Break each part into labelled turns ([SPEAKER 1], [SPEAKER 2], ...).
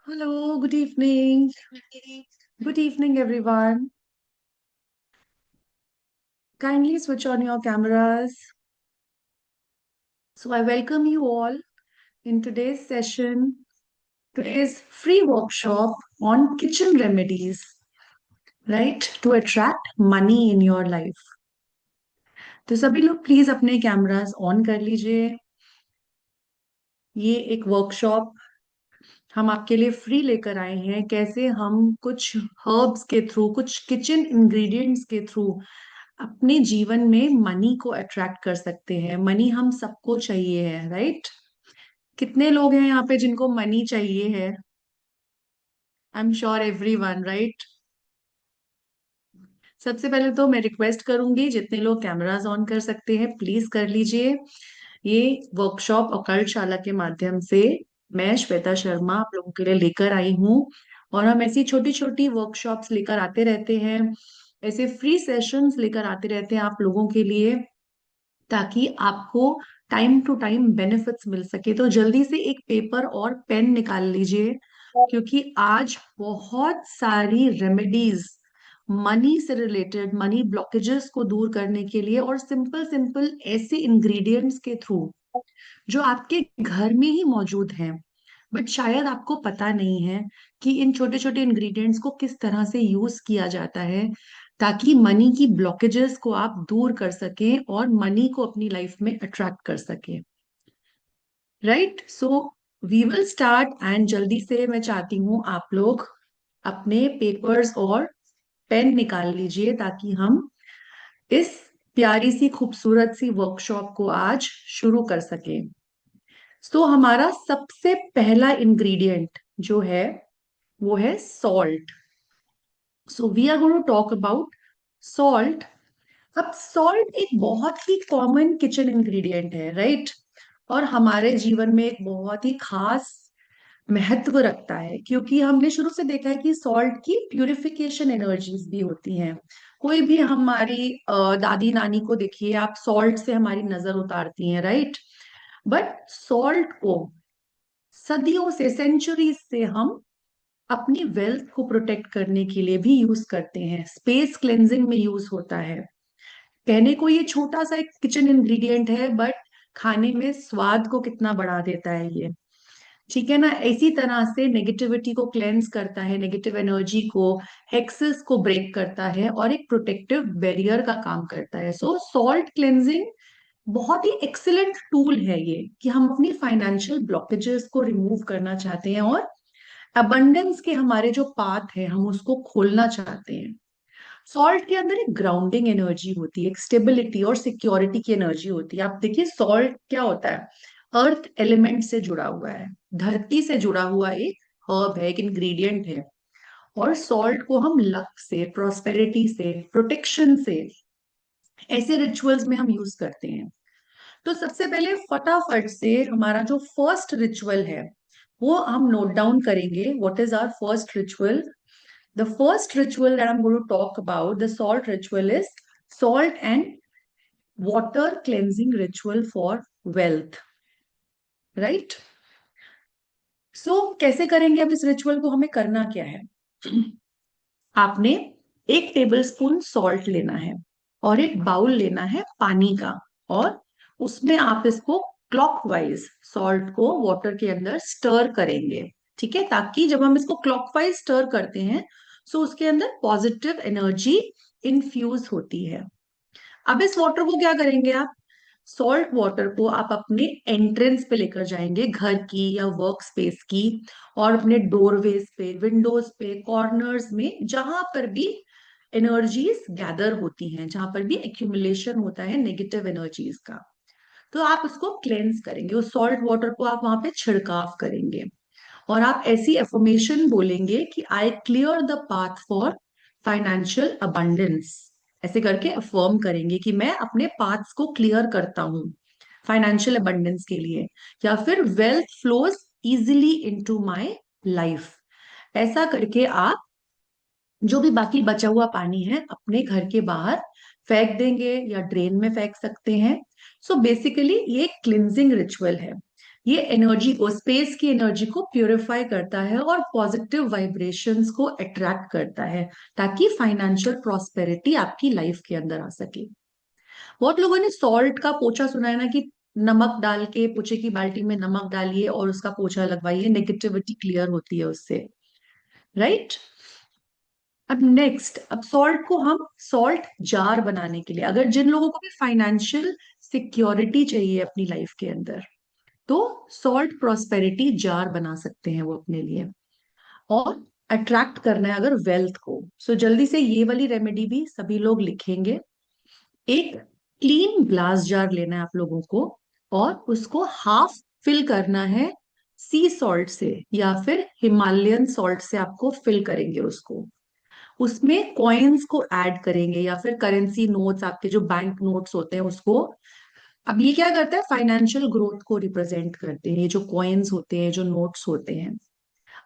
[SPEAKER 1] Hello, good evening. Good evening, everyone. Kindly switch on your cameras. So, I welcome you all in today's session, today's free workshop on kitchen remedies, right? To attract money in your life. तो सभी लोग please अपने cameras on कर लीजिए। ये एक workshop हम आपके लिए फ्री लेकर आए हैं, कैसे हम कुछ हर्ब्स के थ्रू, कुछ किचन इंग्रेडिएंट्स के थ्रू अपने जीवन में मनी को अट्रैक्ट कर सकते हैं। मनी हम सबको चाहिए है, राइट? कितने लोग हैं यहाँ पे जिनको मनी चाहिए है? I am sure everyone, right? सबसे पहले तो मैं रिक्वेस्ट करूंगी, जितने लोग कैमरास ऑन कर सकते हैं प्लीज कर लीजिए। ये वर्कशॉप अकल्टशाला के माध्यम से मैं श्वेता शर्मा आप लोगों के लिए लेकर आई हूँ। और हम ऐसी छोटी छोटी वर्कशॉप्स लेकर आते रहते हैं, ऐसे फ्री सेशंस लेकर आते रहते हैं आप लोगों के लिए, ताकि आपको टाइम टू टाइम बेनिफिट्स मिल सके। तो जल्दी से एक पेपर और पेन निकाल लीजिए, क्योंकि आज बहुत सारी रेमेडीज मनी से रिलेटेड, मनी ब्लॉकेजेस को दूर करने के लिए, और सिंपल सिंपल ऐसे इंग्रेडिएंट्स के थ्रू जो आपके घर में ही मौजूद हैं, बट शायद आपको पता नहीं है कि इन छोटे छोटे इंग्रेडिएंट्स को किस तरह से यूज किया जाता है, ताकि मनी की ब्लॉकेजेस को आप दूर कर सकें और मनी को अपनी लाइफ में अट्रैक्ट कर सकें। Right, so we will start, and जल्दी से मैं चाहती हूँ आप लोग अपने पेपर्स और पेन निकाल लीजिए, ताकि हम इस प्यारी सी खूबसूरत सी वर्कशॉप को आज शुरू कर सकें। सो हमारा सबसे पहला इंग्रेडिएंट जो है वो है salt. So we are going to talk about salt. अब सॉल्ट एक बहुत ही कॉमन किचन इंग्रेडिएंट है, राइट? और हमारे जीवन में एक बहुत ही खास महत्व रखता है, क्योंकि हमने शुरू से देखा है कि सॉल्ट की प्यूरिफिकेशन एनर्जीज भी होती हैं। कोई भी हमारी दादी नानी को देखिए आप, सॉल्ट से हमारी नजर उतारती हैं, राइट? बट सॉल्ट को सदियों से, सेंचुरीज से हम अपनी वेल्थ को प्रोटेक्ट करने के लिए भी यूज करते हैं। स्पेस क्लेंजिंग में यूज होता है। कहने को ये छोटा सा एक किचन इंग्रेडिएंट है, बट खाने में स्वाद को कितना बढ़ा देता है ये। ठीक है ना? इसी तरह से नेगेटिविटी को क्लेंस करता है, नेगेटिव एनर्जी को, हेक्सेस को ब्रेक करता है, और एक प्रोटेक्टिव बैरियर का काम करता है। सो सॉल्ट क्लेंजिंग बहुत ही एक्सीलेंट टूल है ये, कि हम अपनी फाइनेंशियल ब्लॉकेजेस को रिमूव करना चाहते हैं और अबंडेंस के हमारे जो पाथ है हम उसको खोलना चाहते हैं। सॉल्ट के अंदर एक ग्राउंडिंग एनर्जी होती है, एक स्टेबिलिटी और सिक्योरिटी की एनर्जी होती है। आप देखिए सॉल्ट क्या होता है, अर्थ एलिमेंट से जुड़ा हुआ है, धरती से जुड़ा हुआ एक हर्ब है, एक इंग्रेडिएंट है। और सॉल्ट को हम लक से, प्रोस्पेरिटी से, प्रोटेक्शन से, ऐसे रिचुअल्स में हम यूज करते हैं। तो सबसे पहले फटाफट से हमारा जो फर्स्ट रिचुअल है वो हम नोट डाउन करेंगे। What is our first ritual? The first ritual that I'm going to talk about, the salt ritual, is salt and water cleansing ritual for wealth. Right? So, कैसे करेंगे अब इस ritual को? हमें करना क्या है? आपने 1 टेबल स्पून सॉल्ट लेना है, और एक बाउल लेना है पानी का, और उसमें आप इसको क्लॉकवाइज सॉल्ट को वाटर के अंदर स्टर करेंगे। ठीक है? ताकि जब हम इसको क्लॉकवाइज स्टर करते हैं, सो उसके अंदर पॉजिटिव एनर्जी इन्फ्यूज होती है। अब इस वाटर को क्या करेंगे आप? सॉल्ट वाटर को आप अपने एंट्रेंस पे लेकर जाएंगे, घर की या वर्क स्पेस की, और अपने डोरवेज पे, विंडोज पे, कॉर्नर्स में, जहां पर भी एनर्जीज गैदर होती हैं, जहां पर भी एक्यूमुलेशन होता है नेगेटिव एनर्जीज का, तो आप उसको क्लेंस करेंगे। उस सॉल्ट वाटर को आप वहां पे छिड़काव करेंगे, और आप ऐसी एफर्मेशन बोलेंगे कि I clear the path for financial abundance. ऐसे करके अफर्म करेंगे कि मैं अपने पाथ्स को क्लियर करता हूँ फाइनेंशियल अबंडेंस के लिए, या फिर wealth flows easily into my life. ऐसा करके आप जो भी बाकी बचा हुआ पानी है अपने घर के बाहर फेंक देंगे, या ड्रेन में फेंक सकते हैं। सो बेसिकली ये क्लिनजिंग रिचुअल है। ये एनर्जी को, स्पेस की एनर्जी को प्यूरिफाई करता है और पॉजिटिव वाइब्रेशंस को अट्रैक्ट करता है, ताकि फाइनेंशियल प्रॉस्पेरिटी आपकी लाइफ के अंदर आ सके। बहुत लोगों ने सॉल्ट का पोछा सुना है ना, कि नमक डाल के पोछे की बाल्टी में नमक डालिए और उसका पोछा लगवाइए, नेगेटिविटी क्लियर होती है उससे, राइट। अब नेक्स्ट, अब सॉल्ट को हम सॉल्ट जार बनाने के लिए, अगर जिन लोगों को भी फाइनेंशियल सिक्योरिटी चाहिए अपनी लाइफ के अंदर, तो सॉल्ट प्रॉस्पेरिटी जार बना सकते हैं वो अपने लिए। और अट्रैक्ट करना है अगर वेल्थ को, सो जल्दी से ये वाली रेमेडी भी सभी लोग लिखेंगे। एक क्लीन ग्लास जार लेना है आप लोगों को, और उसको हाफ फिल करना है सी सॉल्ट से, या फिर हिमालयन सॉल्ट से आपको फिल करेंगे उसको। उसमें कॉइन्स को ऐड करेंगे, या फिर करेंसी नोट्स, आपके जो बैंक नोट्स होते हैं उसको। अब ये क्या करता है, फाइनेंशियल ग्रोथ को रिप्रेजेंट करते हैं, ये जो कॉइन्स होते हैं, जो नोट्स होते हैं।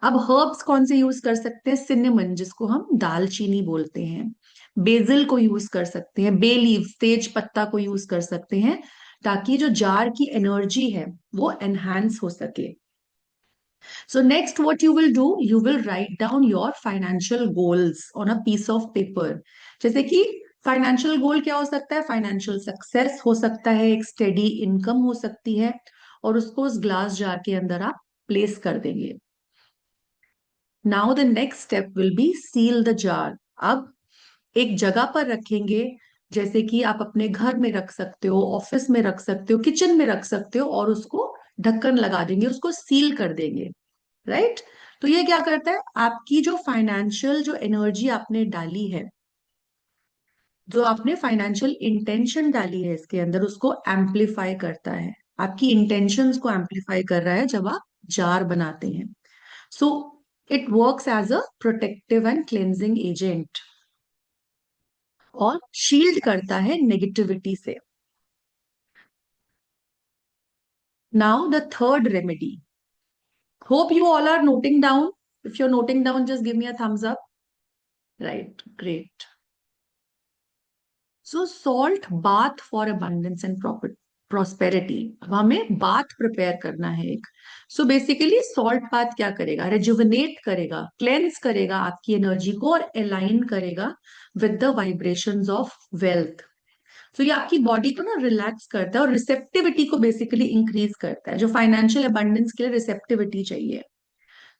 [SPEAKER 1] अब हर्ब्स कौन से यूज कर सकते हैं, सिनेमन जिसको हम दालचीनी बोलते हैं, बेसिल को यूज कर सकते हैं, बे लीव्स तेज पत्ता को यूज कर सकते हैं, ताकि जो जार की एनर्जी है वो एनहांस हो सके। So next what you will do, you will write down your financial goals on a piece of paper. जैसे कि फाइनेंशियल गोल क्या हो सकता है, फाइनेंशियल सक्सेस हो सकता है, एक स्टेडी इनकम हो सकती है, और उसको उस ग्लास जार के अंदर आप प्लेस कर देंगे। Now the next step will be seal the jar. अब एक जगह पर रखेंगे, जैसे कि आप अपने घर में रख सकते हो, ऑफिस में रख सकते हो, किचन में रख सकते हो, और उसको ढक्कन लगा देंगे, उसको सील कर देंगे, राइट। तो ये क्या करता है, आपकी जो फाइनेंशियल जो एनर्जी आपने डाली है, जो आपने फाइनेंशियल इंटेंशन डाली है इसके अंदर, उसको एम्पलीफाई करता है, आपकी इंटेंशंस को एम्पलीफाई कर रहा है जब आप जार बनाते हैं। So it works as a protective and cleansing agent, और शील्ड करता है नेगेटिविटी से। Now the third remedy, hope you all are noting down. If you are noting down, just give me a thumbs up. Right, great. So salt bath for abundance and profit prosperity. अब हमें bath prepare करना है एक। So basically salt bath क्या करेगा, rejuvenate करेगा, cleanse करेगा आपकी एनर्जी को, और अलाइन करेगा with the vibrations of wealth. तो ये आपकी बॉडी को ना रिलैक्स करता है, और रिसेप्टिविटी को बेसिकली इंक्रीज करता है, जो फाइनेंशियल अबंडेंस के लिए रिसेप्टिविटी चाहिए।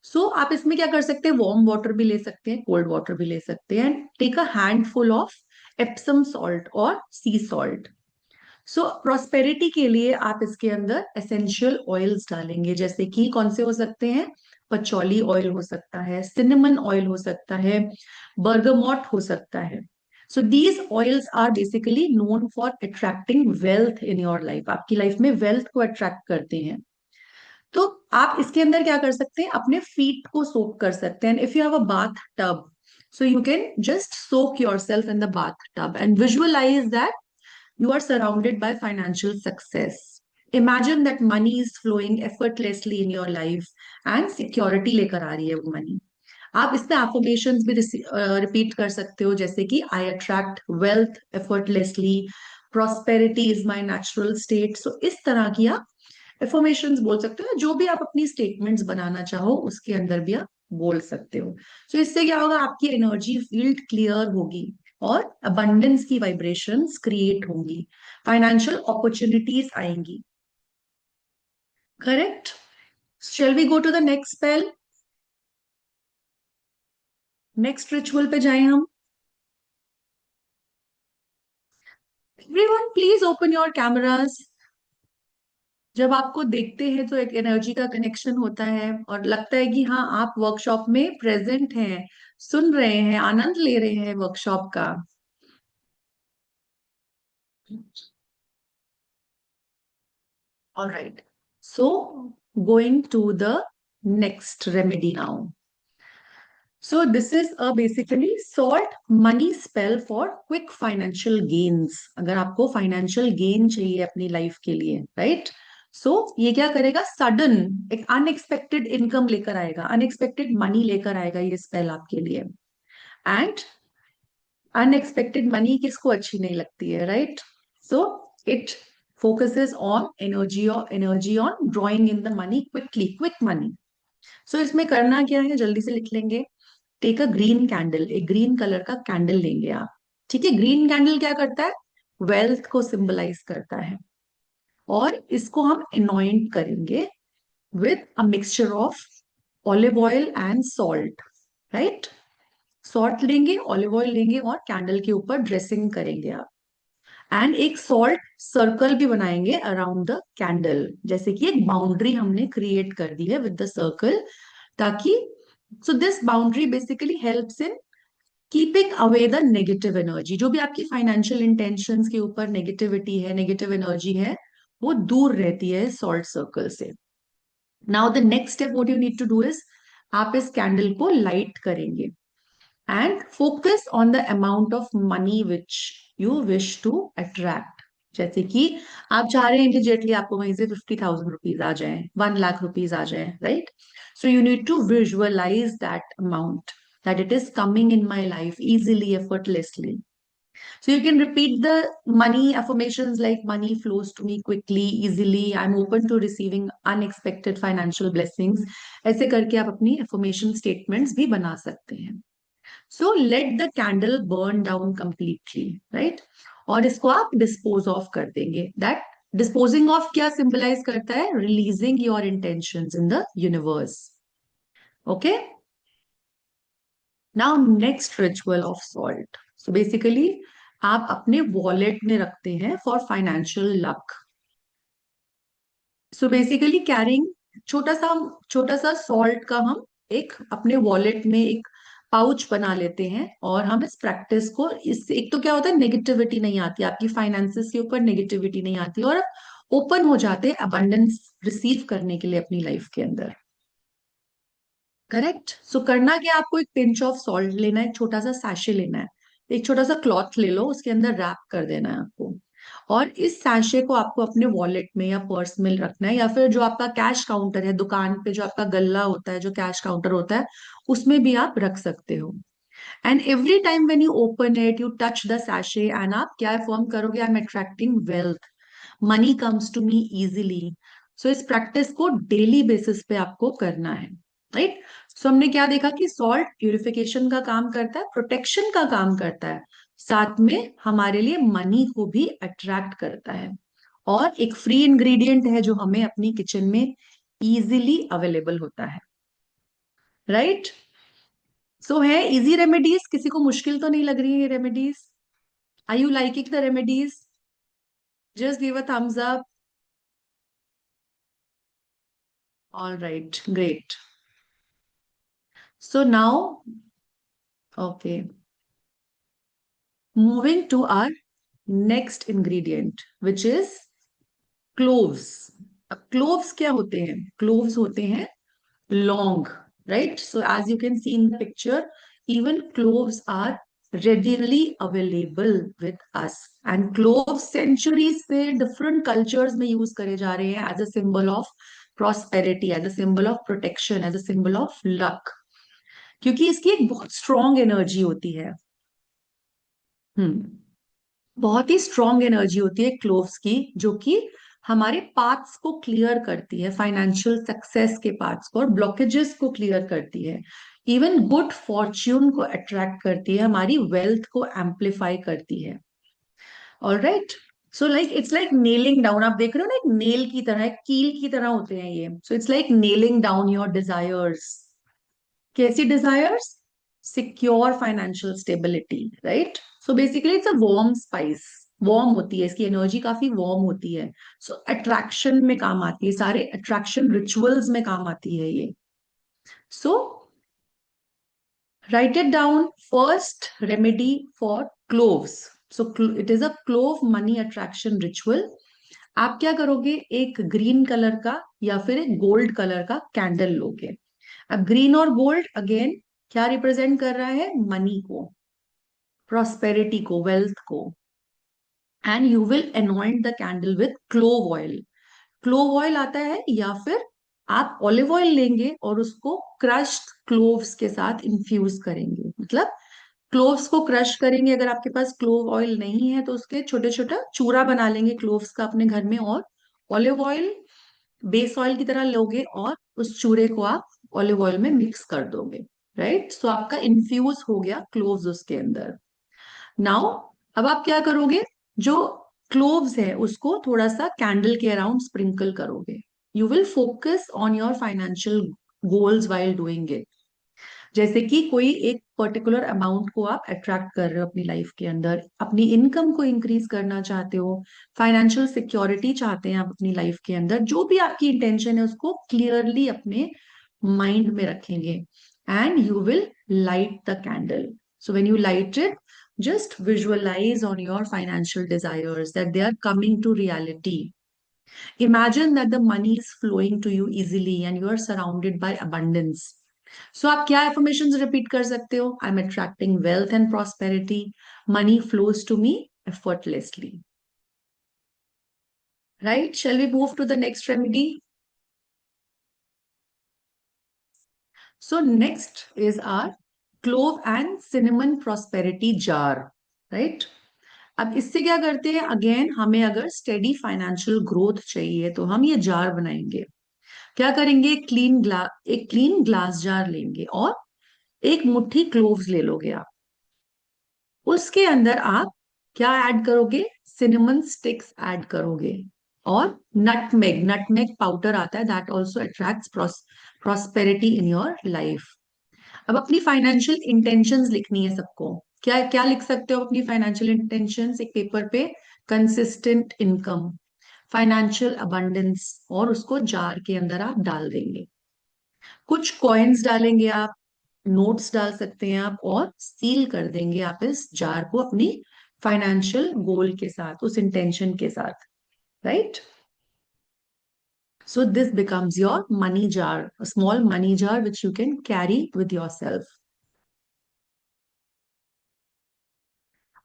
[SPEAKER 1] सो आप इसमें क्या कर सकते हैं, वार्म वाटर भी ले सकते हैं, कोल्ड वाटर भी ले सकते हैं, and take a handful of Epsom salt और सी सॉल्ट। सो प्रॉस्पेरिटी के लिए आप इसके अंदर एसेंशियल ऑयल्स डालेंगे, जैसे कि कौन से हो सकते हैं, पचौली ऑयल हो सकता है, सिनेमन ऑयल हो सकता है, बर्गमॉट हो सकता है। So these oils are basically known for attracting wealth in your life, आपकी लाइफ में वेल्थ को अट्रैक्ट करते हैं। तो आप इसके अंदर क्या कर सकते हैं, अपने फीट को सोक कर सकते हैं। If you have a bath tub, so you can just soak yourself in the bathtub and visualize that you are surrounded by financial success. Imagine that money is flowing effortlessly in your life and security लेकर आ रही है वो money. आप इसमें affirmations भी repeat कर सकते हो, जैसे कि I attract wealth effortlessly, prosperity is my natural state. So इस तरह की आप affirmations बोल सकते हो, जो भी आप अपनी स्टेटमेंट्स बनाना चाहो उसके अंदर भी आप बोल सकते हो। सो इससे क्या होगा, आपकी एनर्जी फील्ड क्लियर होगी, और अबंडेंस की वाइब्रेशंस क्रिएट होंगी, फाइनेंशियल अपॉर्चुनिटीज आएंगी। Correct. Shall we go to the next spell, next ritual पे जाएं हम। Everyone please open your cameras. जब आपको देखते हैं तो एक एनर्जी का कनेक्शन होता है, और लगता है कि हाँ, आप वर्कशॉप में प्रेजेंट हैं, सुन रहे हैं, आनंद ले रहे हैं वर्कशॉप का। All right. So, going to the next remedy now. So, this is a basically salt money spell for quick financial gains. अगर आपको financial gain चाहिए अपनी life के लिए, right? So, ये क्या करेगा, sudden एक unexpected income लेकर आएगा, unexpected money लेकर आएगा ये spell आपके लिए। And unexpected money किसको अच्छी नहीं लगती है, right? So, it focuses on energy on drawing in the money quickly, quick money. सो इसमें करना क्या है, जल्दी से लिख लेंगे. टेक अ ग्रीन कैंडल, एक ग्रीन कलर का कैंडल लेंगे आप. ठीक है, ग्रीन कैंडल क्या करता है, वेल्थ को सिंबलाइज करता है. और इसको हम अनॉइंट करेंगे with a mixture of olive oil and salt. Right, salt लेंगे, ऑलिव ऑयल लेंगे और कैंडल के ऊपर ड्रेसिंग करेंगे आप. एंड एक सॉल्ट सर्कल भी बनाएंगे अराउंड द कैंडल, जैसे कि एक बाउंड्री हमने क्रिएट कर दी है विद द सर्कल, ताकि so this boundary basically helps in keeping away the negative energy. जो भी आपकी फाइनेंशियल इंटेंशंस के ऊपर नेगेटिविटी है, नेगेटिव एनर्जी है, वो दूर रहती है सॉल्ट सर्कल से. Now the next step what you need to do is, आप इस कैंडल को लाइट करेंगे and focus on the amount of money which you wish to attract. जैसे कि आप चाह रहे हैं इमीडिएटली आपको वहीं से 50,000 रुपीज आ जाए, 1 लाख रुपीज आ जाए. Right, so you need to visualise that amount, that it is coming in my life easily, effortlessly. So you can repeat the money affirmations like money flows to me quickly, easily, I'm open to receiving unexpected financial blessings. ऐसे करके आप अपनी affirmation statements भी बना सकते हैं. So let the candle burn down completely, right? और इसको आप dispose off कर देंगे. That disposing off क्या symbolize करता है, releasing your intentions in the universe. Okay? Now next ritual of salt. So basically आप अपने वॉलेट में रखते हैं for financial luck. So basically carrying छोटा सा सॉल्ट का हम एक अपने वॉलेट में एक पाउच बना लेते हैं. और हम इस प्रैक्टिस को, इससे एक तो क्या होता है, नेगेटिविटी नहीं आती आपकी फाइनेंसेस के ऊपर, नेगेटिविटी नहीं आती और ओपन हो जाते हैं अबंडेंस रिसीव करने के लिए अपनी लाइफ के अंदर. करेक्ट. सो करना क्या, आपको एक पिंच ऑफ सॉल्ट लेना है, एक छोटा सा सैशे लेना है, एक छोटा सा क्लॉथ ले लो, उसके अंदर रैप कर देना है आपको. और इस सैशे को आपको अपने वॉलेट में या पर्स में रखना है, या फिर जो आपका कैश काउंटर है दुकान पे, जो आपका गल्ला होता है, जो कैश काउंटर होता है, उसमें भी आप रख सकते हो. And every time when you open it, you touch the sachet and आप क्या फॉर्म करोगे, I am attracting wealth, money comes to me easily. So इस प्रैक्टिस को डेली बेसिस पे आपको करना है. राइट, सो हमने क्या देखा कि सॉल्ट प्यूरिफिकेशन का काम करता है, प्रोटेक्शन का काम करता है, साथ में हमारे लिए मनी को भी अट्रैक्ट करता है, और एक फ्री इंग्रेडिएंट है जो हमें अपनी किचन में इजीली अवेलेबल होता है. राइट, सो है इजी रेमेडीज, किसी को मुश्किल तो नहीं लग रही है ये remedies? Are you liking the remedies? Just give a thumbs up. All right, great. So now, okay, moving to our next ingredient which is cloves. अब cloves क्या होते हैं? Cloves होते हैं long, right? So as you can see in the picture, even cloves are readily available with us. And cloves centuries से different cultures में use करे जा रहे हैं as a symbol of prosperity, as a symbol of protection, as a symbol of luck. क्योंकि इसकी एक बहुत strong energy होती है. बहुत ही स्ट्रॉन्ग एनर्जी होती है क्लोव्स की, जो कि हमारे पाथ्स को क्लियर करती है, फाइनेंशियल सक्सेस के पाथ्स को और ब्लॉकेजेस को क्लियर करती है, इवन गुड फॉर्च्यून को अट्रैक्ट करती है, हमारी वेल्थ को एम्पलीफाई करती है. Alright, so like it's like nailing down. आप देख रहे हो ना, एक नेल की तरह, एक कील की तरह होते हैं ये. So it's like nailing down your desires. कैसी desires? Secure financial stability. Right, so basically it's a warm spice. Warm होती है, इसकी एनर्जी काफी वार्म होती है. सो अट्रैक्शन में काम आती है, सारे अट्रैक्शन रिचुअल्स में काम आती है ये. So write it down. First remedy for cloves. So it is a clove money attraction ritual. आप क्या करोगे, एक ग्रीन कलर का या फिर एक गोल्ड कलर का कैंडल लोगे. अब ग्रीन और गोल्ड अगेन क्या रिप्रेजेंट कर रहा है, मनी को, प्रॉस्पेरिटी को, वेल्थ को. And you will anoint the candle with clove oil. Clove oil आता है, या फिर आप ऑलिव ऑयल लेंगे और उसको क्रश्ड क्लोव्स के साथ इन्फ्यूज करेंगे. मतलब क्लोव्स को क्रश करेंगे, अगर आपके पास क्लोव ऑयल नहीं है तो उसके छोटे छोटा चूरा बना लेंगे क्लोव्स का अपने घर में, और ऑलिव ऑयल बेस ऑयल की तरह लोगे और उस चूरे को आप ऑलिव ऑयल में मिक्स कर दोगे। राइट, सो आपका इन्फ्यूज हो गया क्लोव्स उसके अंदर। नाउ अब आप क्या करोगे, जो क्लोव्स है उसको थोड़ा सा कैंडल के अराउंड स्प्रिंकल करोगे। You will focus on your financial goals while doing it. जैसे कि कोई एक पर्टिकुलर अमाउंट को आप अट्रैक्ट कर रहे हो अपनी लाइफ के अंदर, अपनी इनकम को इंक्रीज करना चाहते हो, फाइनेंशियल सिक्योरिटी चाहते हैं आप अपनी लाइफ के अंदर, जो भी आपकी इंटेंशन है उसको क्लियरली अपने माइंड में रखेंगे, and you will light the candle. So when you light it, just visualize on your financial desires that they are coming to reality. Imagine that the money is flowing to you easily and you are surrounded by abundance. So आप क्या affirmations repeat कर सकते हो? I'm attracting wealth and prosperity. Money flows to me effortlessly. Right? Shall we move to the next remedy? So next is our clove and cinnamon prosperity jar. Right? अब इससे क्या करते हैं, अगेन हमें अगर स्टेडी फाइनेंशियल ग्रोथ चाहिए तो हम ये जार बनाएंगे। क्या करेंगे, एक क्लीन ग्लास जार लेंगे और एक मुट्ठी क्लोव्स ले लोगे आप। उसके अंदर आप क्या ऐड करोगे, सिनेमन स्टिक्स ऐड करोगे, और नटमेग, नटमेग पाउडर आता है, that also attracts prosperity in your life. अब अपनी फाइनेंशियल इंटेंशंस लिखनी है सबको। क्या क्या लिख सकते हो अपनी फाइनेंशियल इंटेंशंस एक पेपर पे, कंसिस्टेंट इनकम, फाइनेंशियल अबंडेंस, और उसको जार के अंदर आप डाल देंगे। कुछ कॉइन्स डालेंगे आप, नोट्स डाल सकते हैं आप, और सील कर देंगे आप इस जार को अपनी फाइनेंशियल गोल के साथ, उस इंटेंशन के साथ। Right, so this becomes your money jar, a small money jar which you can carry with yourself.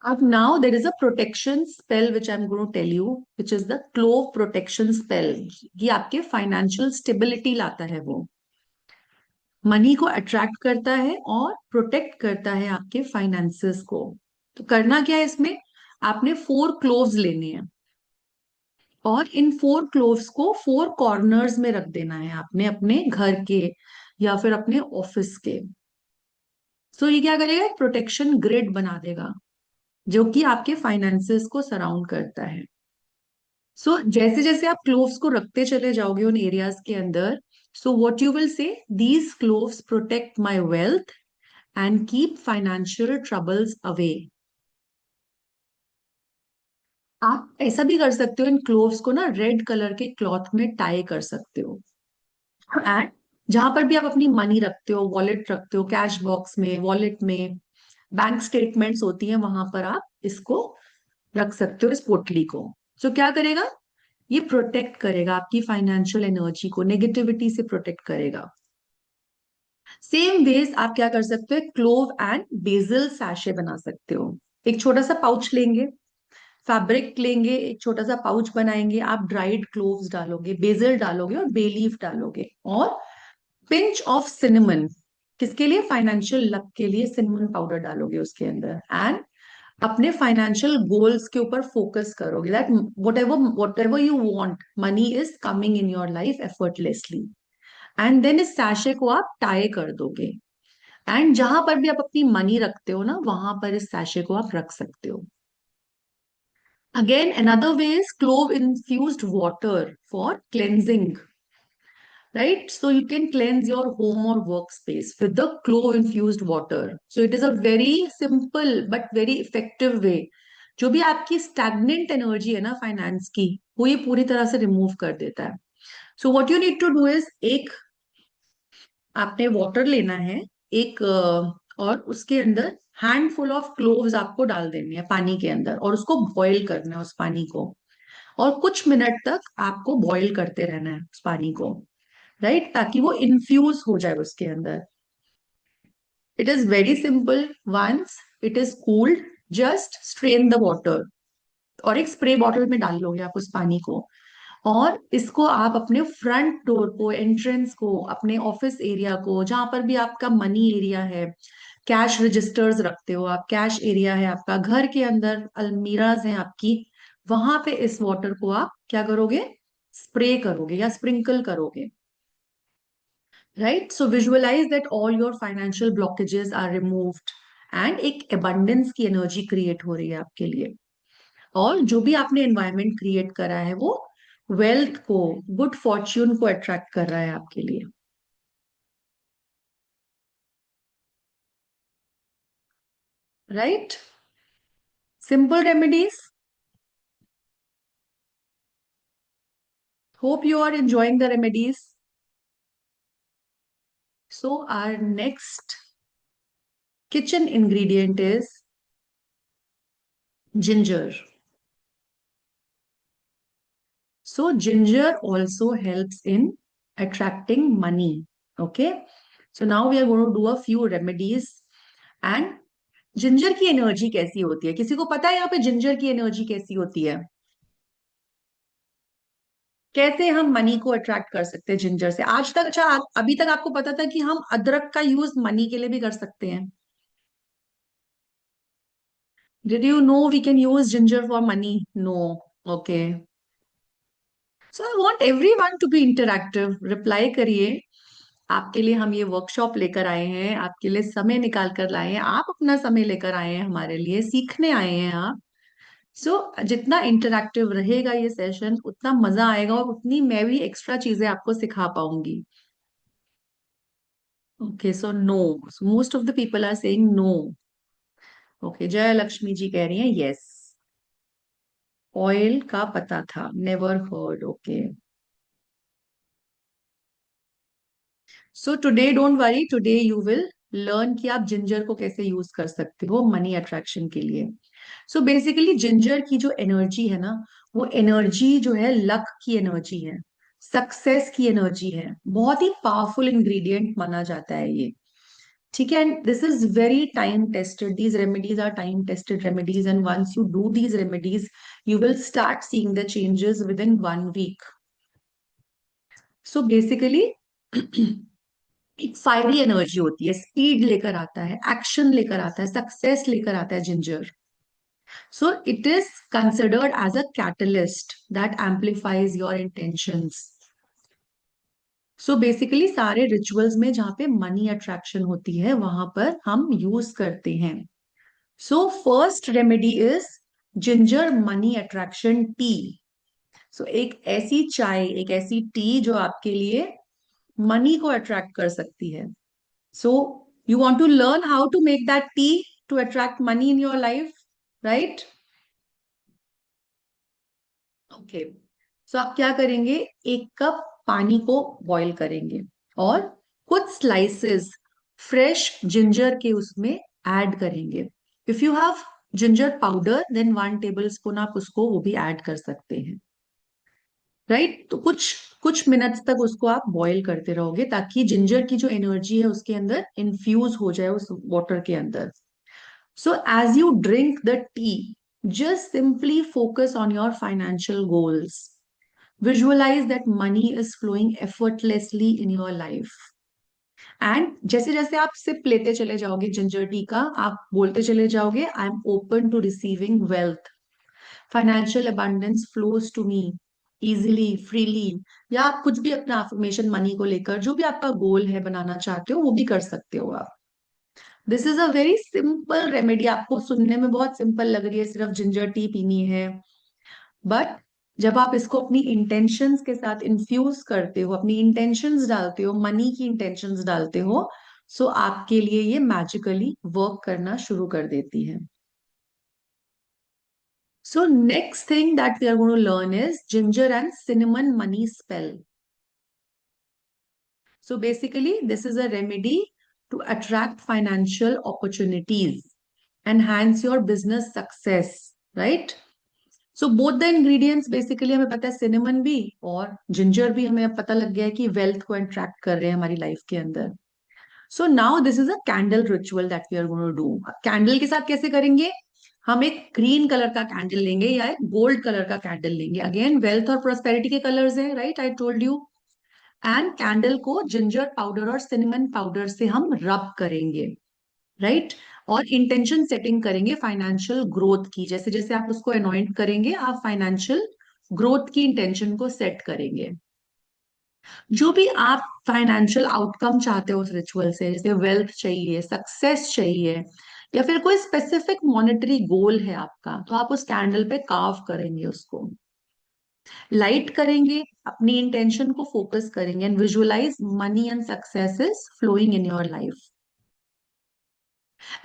[SPEAKER 1] Up now there is a protection spell which I'm going to tell you, which is the clove protection spell. ये आपके financial stability लाता है, वो money को attract करता है और protect करता है आपके फाइनेंसेस को। तो करना क्या है इसमें, आपने 4 क्लोव्स लेने हैं और इन 4 क्लोव्स को 4 कॉर्नर्स में रख देना है आपने, अपने घर के या फिर अपने ऑफिस के। सो ये क्या करेगा, एक प्रोटेक्शन ग्रिड बना देगा जो कि आपके फाइनेंसेस को सराउंड करता है। सो जैसे जैसे आप क्लोव्स को रखते चले जाओगे उन एरियाज के अंदर, सो व्हाट यू विल से, these cloves protect my wealth and keep financial troubles away. आप ऐसा भी कर सकते हो, इन क्लोव्स को ना रेड कलर के क्लॉथ में टाई कर सकते हो, एंड जहां पर भी आप अपनी मनी रखते हो, वॉलेट रखते हो, कैश बॉक्स में, वॉलेट में, बैंक स्टेटमेंट्स होती हैं, वहां पर आप इसको रख सकते हो, इस पोटली को। सो क्या करेगा, ये प्रोटेक्ट करेगा आपकी फाइनेंशियल एनर्जी को, नेगेटिविटी से प्रोटेक्ट करेगा। सेम वेज आप क्या कर सकते हो, क्लोव एंड बेजल सैशे बना सकते हो। एक छोटा सा पाउच लेंगे, फैब्रिक लेंगे, एक छोटा सा पाउच बनाएंगे, आप ड्राइड क्लोव्स डालोगे, बेजल डालोगे और बे लीफ डालोगे, और पिंच ऑफ सिनेमन, किसके लिए, फाइनेंशियल लक के लिए सिनेमन पाउडर डालोगे उसके अंदर, एंड अपने फाइनेंशियल गोल्स के ऊपर फोकस करोगे, that whatever you want, money is coming in your life effortlessly. And then इस सैशे को आप टाई कर दोगे, एंड जहां पर भी आप अपनी मनी रखते हो ना, वहां पर इस सैशे को आप रख सकते हो। Again another way is clove infused water for cleansing. Right, so you can cleanse your home or workspace with the clove infused water. So it is a very simple but very effective way. जो भी आपकी stagnant energy है ना finance की, वो ये पूरी तरह से रिमूव कर देता है। So what you need to do is, एक आपने वाटर लेना है, एक और उसके अंदर हैंडफुल ऑफ क्लोव्स आपको डाल देने हैं पानी के अंदर, और उसको बॉईल करना है उस पानी को, और कुछ मिनट तक आपको बॉईल करते रहना है उस पानी को। राइट, ताकि वो इन्फ्यूज हो जाए उसके अंदर। It is very simple, once it is cooled, just strain the water, और एक स्प्रे बॉटल में डाल लोगे आप उस पानी को, और इसको आप अपने फ्रंट डोर को, एंट्रेंस को, अपने ऑफिस एरिया को, जहां पर भी आपका मनी एरिया है, कैश रजिस्टर्स रखते हो आप, कैश एरिया है आपका, घर के अंदर अलमीराज हैं आपकी, वहां पे इस वाटर को आप क्या करोगे, स्प्रे करोगे या स्प्रिंकल करोगे। Right, so visualize that all your financial blockages are removed and एक एबंडेंस की एनर्जी क्रिएट हो रही है आपके लिए। और जो भी आपने एनवायरनमेंट क्रिएट करा है वो वेल्थ को, गुड फॉर्च्यून को अट्रैक्ट कर रहा है आपके लिए। Right, simple remedies. Hope you are enjoying the remedies. So our next kitchen ingredient is ginger. So ginger also helps in attracting money. Okay. So now we are going to do a few remedies. And ginger की energy कैसी होती है, किसी को पता है यहाँ पे जिंजर की एनर्जी कैसी होती है? कैसे हम मनी को अट्रैक्ट कर सकते हैं जिंजर से? आज तक, अच्छा अभी तक आपको पता था कि हम अदरक का यूज मनी के लिए भी कर सकते हैं? Did you know we can use ginger for money? No. Okay, so I want everyone to be interactive, reply करिए। आपके लिए हम ये वर्कशॉप लेकर आए हैं, आपके लिए समय निकाल कर लाए हैं, आप अपना समय लेकर आए हैं, हमारे लिए सीखने आए हैं आप। सो जितना इंटरैक्टिव रहेगा ये सेशन उतना मजा आएगा और उतनी मैं भी एक्स्ट्रा चीजें आपको सिखा पाऊंगी। Okay, so no, most of the people are saying no. Okay, Jai Lakshmi जी कह रही हैं यस। ऑयल का पता था, never heard. Okay, so today don't worry, today you will learn कि आप जिंजर को कैसे यूज कर सकते हो मनी अट्रैक्शन के लिए। सो बेसिकली जिंजर की जो एनर्जी है ना, वो एनर्जी जो है लक की एनर्जी है, सक्सेस की एनर्जी है, बहुत ही पावरफुल इंग्रेडिएंट माना जाता है ये। ठीक है, and this is very time tested, these remedies are time tested remedies, and once you do these remedies you will start seeing the changes within 1 week. So basically एक fiery energy होती है, speed लेकर आता है, action लेकर आता है, success लेकर आता है ginger. So it is considered as a catalyst that amplifies your intentions. So basically सारे रिचुअल्स में जहां पे मनी अट्रैक्शन होती है वहां पर हम यूज करते हैं। So first remedy is ginger money attraction tea. So एक ऐसी चाय, एक ऐसी टी जो आपके लिए मनी को अट्रैक्ट कर सकती है। So you want to learn how to make that tea to attract money in your life, right? Okay. So आप क्या करेंगे, 1 कप पानी को बॉईल करेंगे और कुछ स्लाइसेस फ्रेश जिंजर के उसमें ऐड करेंगे। If you have ginger powder then 1 tablespoon आप उसको वो भी ऐड कर सकते हैं। राइट, तो कुछ कुछ मिनट्स तक उसको आप बॉईल करते रहोगे ताकि जिंजर की जो एनर्जी है उसके अंदर इन्फ्यूज हो जाए उस वाटर के अंदर। So, as you drink the tea, just simply focus on your financial goals. Visualize that money is flowing effortlessly in your life. And जैसे जैसे आप सिप लेते चले जाओगे जिंजर टी का, आप बोलते चले जाओगे I am open to receiving wealth, financial abundance flows to me easily, freely. या आप कुछ भी अपना अफर्मेशन मनी को लेकर जो भी आपका गोल है बनाना चाहते हो वो भी कर सकते हो आप। This is a very simple remedy, आपको सुनने में बहुत सिंपल लग रही है, सिर्फ जिंजर टी पीनी है, बट जब आप इसको अपनी इंटेंशंस के साथ इन्फ्यूज करते हो, अपनी इंटेंशंस डालते हो, मनी की इंटेंशंस डालते हो, सो आपके लिए ये मैजिकली वर्क करना शुरू कर देती है। So next thing that we are going to learn is ginger and cinnamon money spell. So basically, this is a remedy to attract financial opportunities, enhance your business success, right? So both the ingredients basically हमें पता है, cinnamon भी और ginger भी हमें अब पता लग गया है कि wealth को attract कर रहे हैं हमारी life के अंदर। So now this is a candle ritual that we are going to do. Candle के साथ कैसे करेंगे? हम एक ग्रीन कलर का कैंडल लेंगे या एक गोल्ड कलर का कैंडल लेंगे। अगेन वेल्थ और प्रोस्पेरिटी के कलर्स हैं, right, I told you. And candle को जिंजर पाउडर और सिनेमन पाउडर से हम रब करेंगे, राइट। और इंटेंशन सेटिंग करेंगे फाइनेंशियल ग्रोथ की। जैसे जैसे आप उसको अनॉइंट करेंगे, आप फाइनेंशियल ग्रोथ की इंटेंशन को सेट करेंगे। जो भी आप फाइनेंशियल आउटकम चाहते हो उस रिचुअल से, जैसे वेल्थ चाहिए, सक्सेस चाहिए, या फिर कोई स्पेसिफिक मॉनेटरी गोल है आपका, तो आप उस कैंडल पे कार्व करेंगे, उसको लाइट करेंगे, अपनी इंटेंशन को फोकस करेंगे and visualize money and successes flowing in your life.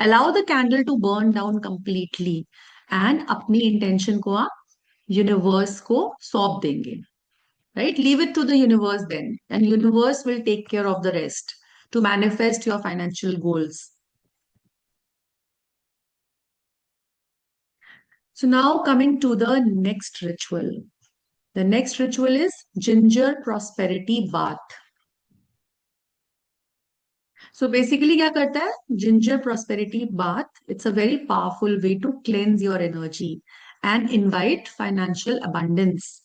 [SPEAKER 1] Allow the candle to burn down completely and अपनी इंटेंशन को आप यूनिवर्स को सौंप देंगे, right? Leave it to the universe then, and universe will take care of the rest to manifest your financial goals. So now coming to the next ritual. The next ritual is ginger prosperity bath. So basically क्या करता है ginger prosperity bath? It's a very powerful way to cleanse your energy and invite financial abundance.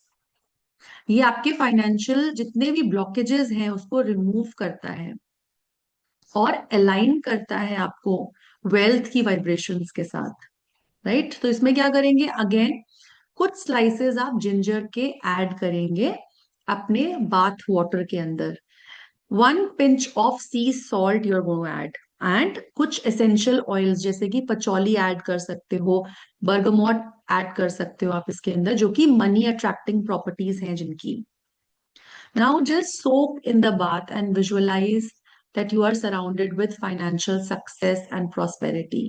[SPEAKER 1] ये आपके financial जितने भी blockages हैं उसको remove करता है और अलाइन करता है आपको वेल्थ की वाइब्रेशंस के साथ, राइट। तो इसमें क्या करेंगे, अगेन कुछ स्लाइसेस आप जिंजर के ऐड करेंगे अपने बाथ वाटर के अंदर। 1 pinch of C salt you're going add, and कुछ एसेंशियल ऑयल्स जैसे कि पचौली ऐड कर सकते हो, बर्गमोट ऐड कर सकते हो आप इसके अंदर, जो कि मनी अट्रैक्टिंग प्रॉपर्टीज हैं जिनकी। Now just soak in the bath and visualize that you are surrounded with financial success and prosperity.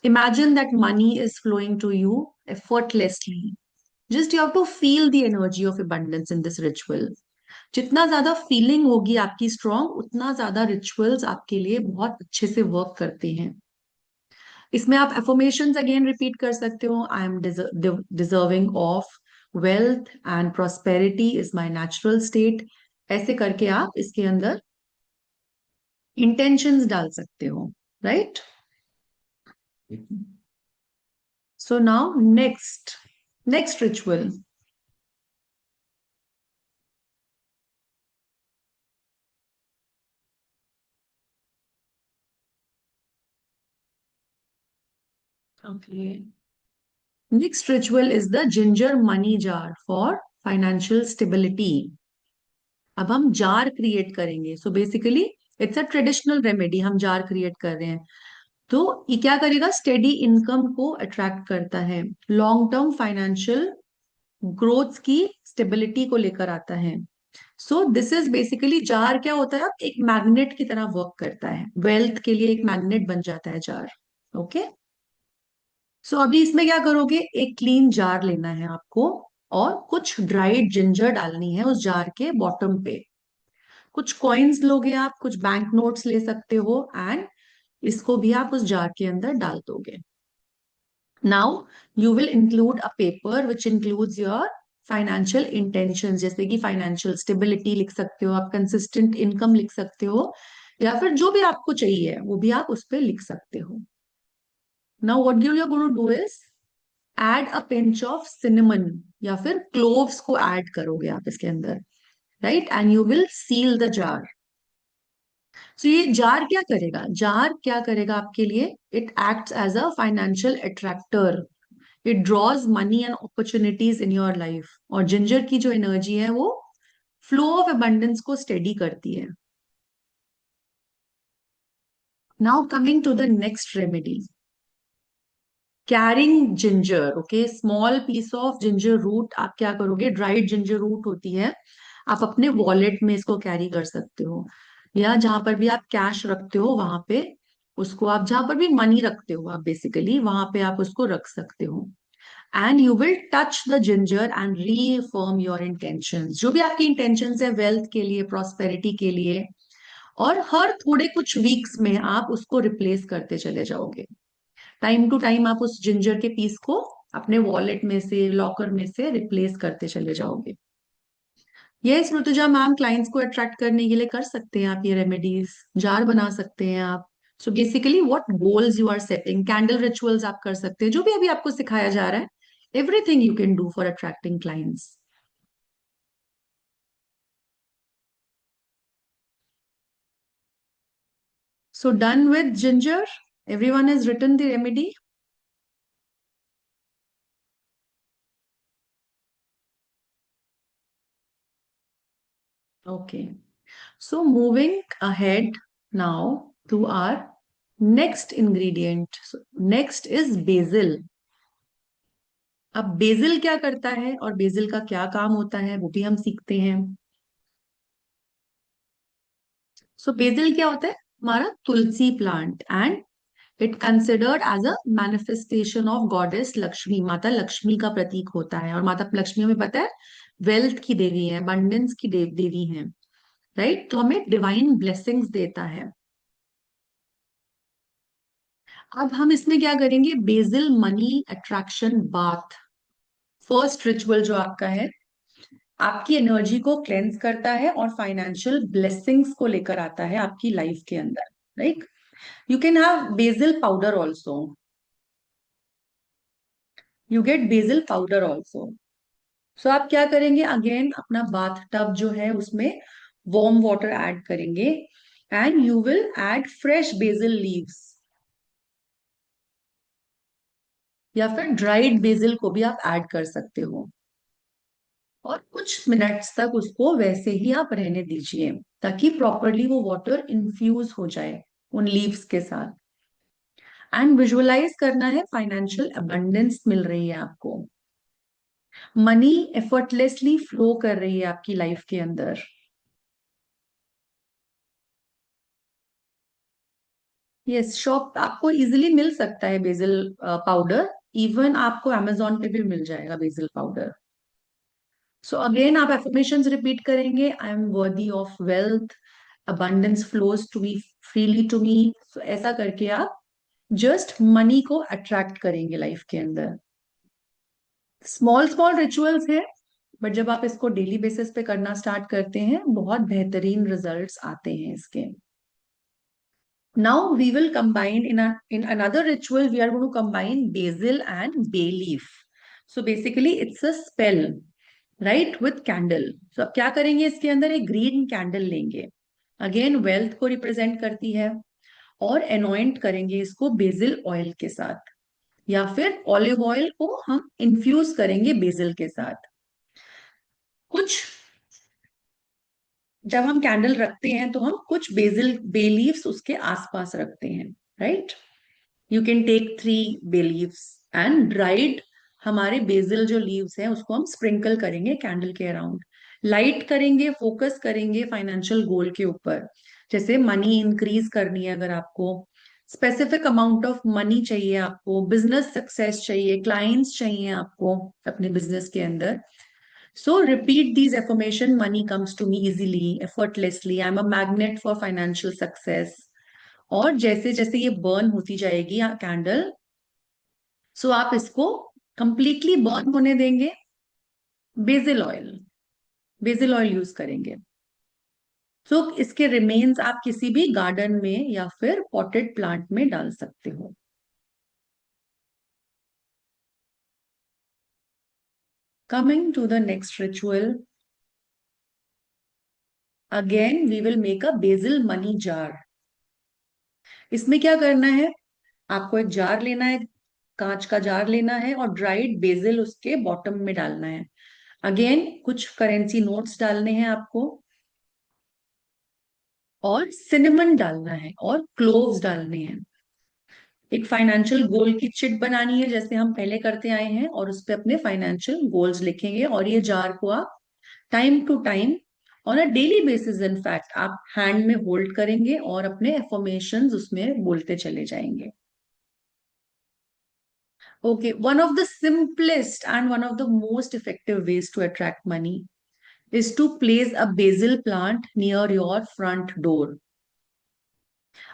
[SPEAKER 1] Imagine that money is flowing to you effortlessly. Just you have to feel the energy of abundance in this ritual. जितना ज्यादा feeling होगी आपकी strong, उतना ज्यादा rituals आपके लिए बहुत अच्छे से वर्क करते हैं। इसमें आप एफर्मेशंस अगेन रिपीट कर सकते हो। I am deserving of wealth and prosperity is my natural state. ऐसे करके आप इसके अंदर इंटेंशंस डाल सकते हो, right. So now next ritual. Okay, next ritual is the ginger money jar for financial stability. अब हम जार क्रिएट करेंगे। सो basically it's a traditional remedy, हम जार क्रिएट कर रहे हैं। तो ये क्या करेगा, स्टेडी इनकम को अट्रैक्ट करता है, लॉन्ग टर्म फाइनेंशियल ग्रोथ की स्टेबिलिटी को लेकर आता है। So this is basically, jar क्या होता है, एक मैग्नेट की तरह वर्क करता है, वेल्थ के लिए एक मैग्नेट बन जाता है जार। ओके, सो अभी इसमें क्या करोगे, एक क्लीन जार लेना है आपको और कुछ ड्राइड जिंजर डालनी है उस जार के बॉटम पे। कुछ कॉइन्स लोगे आप, कुछ बैंक नोट्स ले सकते हो, एंड इसको भी आप उस जार के अंदर डाल दोगे। Now you will include a paper which includes your financial intention, जैसे कि फाइनेंशियल स्टेबिलिटी लिख सकते हो आप, कंसिस्टेंट इनकम लिख सकते हो, या फिर जो भी आपको चाहिए वो भी आप उस पर लिख सकते हो। Now what you are going to do is add a pinch of cinnamon या फिर क्लोव्स को ऐड करोगे आप इसके अंदर, right, and you will seal the jar. So ये जार क्या करेगा, जार क्या करेगा आपके लिए, it acts as a financial attractor. It draws money and opportunities in your life. और जिंजर की जो एनर्जी है वो फ्लो ऑफ अबंडेंस को स्टेडी करती है। Now coming to the next remedy, carrying ginger. Okay, small piece of ginger root आप क्या करोगे, ड्राइड जिंजर रूट होती है, आप अपने वॉलेट में इसको कैरी कर सकते हो, या जहां पर भी आप कैश रखते हो वहां पे उसको, आप जहां पर भी मनी रखते हो आप बेसिकली वहां पे आप उसको रख सकते हो। And you will touch the ginger and reaffirm your intentions, जो भी आपकी इंटेंशंस है वेल्थ के लिए, प्रॉस्पेरिटी के लिए, और हर थोड़े कुछ वीक्स में आप उसको रिप्लेस करते चले जाओगे। टाइम टू टाइम आप उस जिंजर के पीस को अपने वॉलेट में से, लॉकर में से रिप्लेस करते चले जाओगे। ये ऋतुजा मैम, क्लाइंट्स को अट्रैक्ट करने के लिए कर सकते हैं आप ये रेमेडीज, जार बना सकते हैं आप, so basically what goals you are setting, candle rituals आप कर सकते हैं, जो भी अभी आपको सिखाया जा रहा है, everything you can do for attracting clients. So done with ginger. Everyone has written the remedy. Okay. So moving ahead now to our next ingredient. So next is basil. अब बेसिल क्या करता है और बेसिल का क्या काम होता है वो भी हम सीखते हैं. सो बेसिल क्या होता है? हमारा tulsi plant, and it considered as a manifestation of goddess Lakshmi. माता लक्ष्मी का प्रतीक होता है, और माता लक्ष्मी हमें पता है वेल्थ की देवी है, अबंडेंस की देवी है, राइट? तो हमें डिवाइन ब्लेसिंग्स देता है. अब हम इसमें क्या करेंगे? BECIL money attraction bath. First ritual जो आपका है, आपकी एनर्जी को क्लेंस करता है और फाइनेंशियल ब्लेसिंग्स को लेकर आता है आपकी लाइफ के अंदर, right? You can have basil powder also. You get basil powder also. So आप क्या करेंगे? अगेन अपना बाथ टब जो है उसमें वार्म वाटर ऐड करेंगे, and you will add fresh BECIL leaves, या फिर ड्राइड बेसिल को भी आप ऐड कर सकते हो. और कुछ मिनट्स तक उसको वैसे ही आप रहने दीजिए, ताकि प्रॉपरली वो वाटर इन्फ्यूज हो जाए उन लीव्स के साथ. एंड विजुअलाइज करना है फाइनेंशियल अबंडेंस मिल रही है आपको, मनी एफर्टलेसली फ्लो कर रही है आपकी लाइफ के अंदर. यस, शॉप आपको इजीली मिल सकता है बेसिल पाउडर. इवन आपको अमेजोन पे भी मिल जाएगा बेसिल पाउडर. सो अगेन आप एफर्मेशंस रिपीट करेंगे. I am worthy of wealth, abundance flows to me freely to me. So ऐसा करके आप जस्ट मनी को अट्रैक्ट करेंगे लाइफ के अंदर. स्मॉल स्मॉल रिचुअल्स है, बट जब आप इसको डेली बेसिस पे करना स्टार्ट करते हैं, बहुत बेहतरीन रिजल्ट्स आते हैं इसके. Now we will combine in another ritual. We are going to combine basil and bay leaf. So basically it's a spell, right, with candle. So अब क्या करेंगे? इसके अंदर एक ग्रीन कैंडल लेंगे, अगेन वेल्थ को रिप्रेजेंट करती है, और एनॉइंट करेंगे इसको बेसिल ऑयल के साथ, या फिर ऑलिव ऑयल को हम इन्फ्यूज करेंगे बेसिल के साथ. कुछ जब हम कैंडल रखते हैं तो हम कुछ बेसिल बे लीव्स उसके आसपास रखते हैं, right? You can take 3 bay leaves and dried. हमारे बेसिल जो लीव्स हैं उसको हम स्प्रिंकल करेंगे कैंडल के अराउंड. लाइट करेंगे, फोकस करेंगे फाइनेंशियल गोल के ऊपर. जैसे मनी इंक्रीज करनी है, अगर आपको स्पेसिफिक अमाउंट ऑफ मनी चाहिए, आपको बिजनेस सक्सेस चाहिए, क्लाइंट्स चाहिए आपको अपने बिजनेस के अंदर, so repeat these affirmation. Money comes to me easily, effortlessly, I am a magnet for financial success. और जैसे जैसे ये बर्न होती जाएगी कैंडल, सो आप इसको कंप्लीटली बर्न होने देंगे. BECIL oil, BECIL oil use करेंगे. सो इसके रिमेन्स आप किसी भी गार्डन में या फिर पॉटेड प्लांट में डाल सकते हो. Coming to the next ritual, again we will make a basil money jar. इसमें क्या करना है? आपको एक जार लेना है, कांच का जार लेना है, और ड्राइड बेसिल उसके बॉटम में डालना है. अगेन कुछ करेंसी नोट्स डालने हैं आपको, और सिनेमन डालना है, और क्लोव्स डालने हैं. एक फाइनेंशियल गोल की चिट बनानी है, जैसे हम पहले करते आए हैं, और उस पे अपने फाइनेंशियल गोल्स लिखेंगे. और ये जार को आप time to time, on a daily basis in fact, आप हैंड में होल्ड करेंगे और अपने एफर्मेशंस उसमें बोलते चले जाएंगे. Okay, one of the simplest and one of the most effective ways to attract money is to place a basil plant near your front door.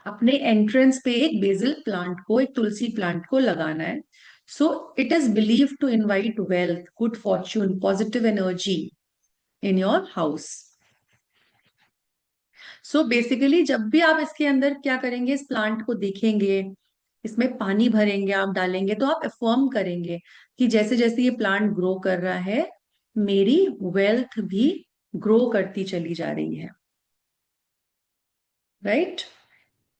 [SPEAKER 1] अपने एंट्रेंस पे एक बेसिल प्लांट को, एक तुलसी प्लांट को लगाना है. So it is believe to invite wealth, good fortune, positive energy in your house. So basically जब भी आप इसके अंदर क्या करेंगे, इस प्लांट को देखेंगे, इसमें पानी भरेंगे, आप डालेंगे, तो आप अफर्म करेंगे कि जैसे जैसे ये प्लांट ग्रो कर रहा है, मेरी वेल्थ भी ग्रो करती चली जा रही है। राइट।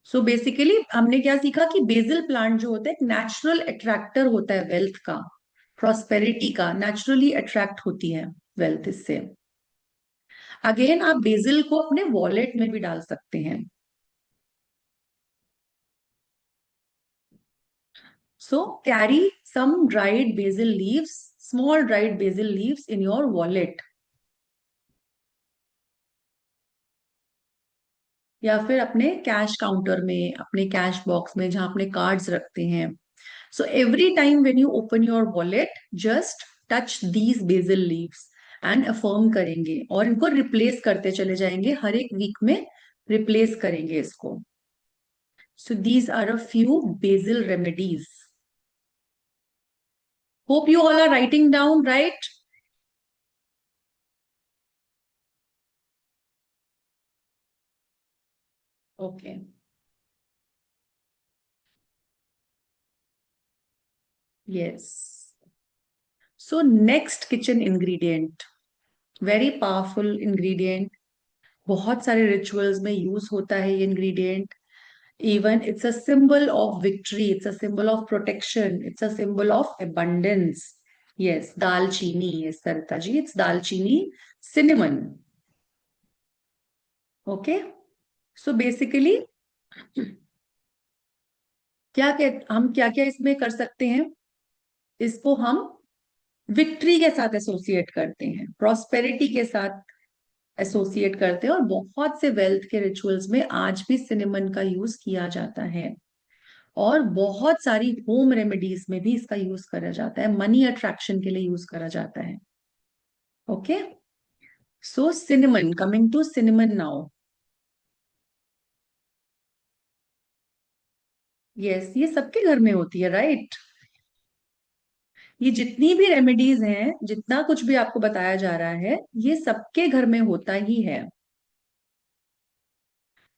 [SPEAKER 1] सो बेसिकली हमने क्या सीखा कि बेसिल प्लांट जो होता है एक नेचुरल अट्रैक्टर होता है वेल्थ का, प्रॉस्पेरिटी का, नेचुरली अट्रैक्ट होती है वेल्थ इससे। अगेन आप बेसिल को अपने वॉलेट में भी डाल सकते हैं। So carry some dried basil leaves, small dried basil leaves in your wallet. या फिर अपने कैश काउंटर में, अपने कैश बॉक्स में जहां अपने कार्ड्स रखते हैं। So every time when you open your wallet, just touch these BECIL leaves and affirm करेंगे, और इनको रिप्लेस करते चले जाएंगे, हर एक वीक में रिप्लेस करेंगे इसको। So these are a few basil remedies. Hope you all are writing down, right? Okay. Yes. So next kitchen ingredient, very powerful ingredient, बहुत सारे रिचुअल्स में यूज होता है ये ingredient. Even it's a symbol of victory, it's a symbol of protection, it's a symbol of abundance. Yes, दालचीनी। Yes Sarita ji, it's दालचीनी, cinnamon. Okay. So basically हम क्या क्या इसमें कर सकते हैं, इसको हम विक्ट्री के साथ एसोसिएट करते हैं, प्रॉस्पेरिटी के साथ एसोसिएट करते हैं, और बहुत से वेल्थ के रिचुअल्स में आज भी सिनेमन का यूज किया जाता है। और बहुत सारी होम रेमेडीज में भी इसका यूज करा जाता है, मनी अट्रैक्शन के लिए यूज करा जाता है। Okay. So cinnamon, coming to cinnamon now. Yes, ये सबके घर में होती है, राइट? ये जितनी भी रेमेडीज हैं, जितना कुछ भी आपको बताया जा रहा है, ये सबके घर में होता ही है।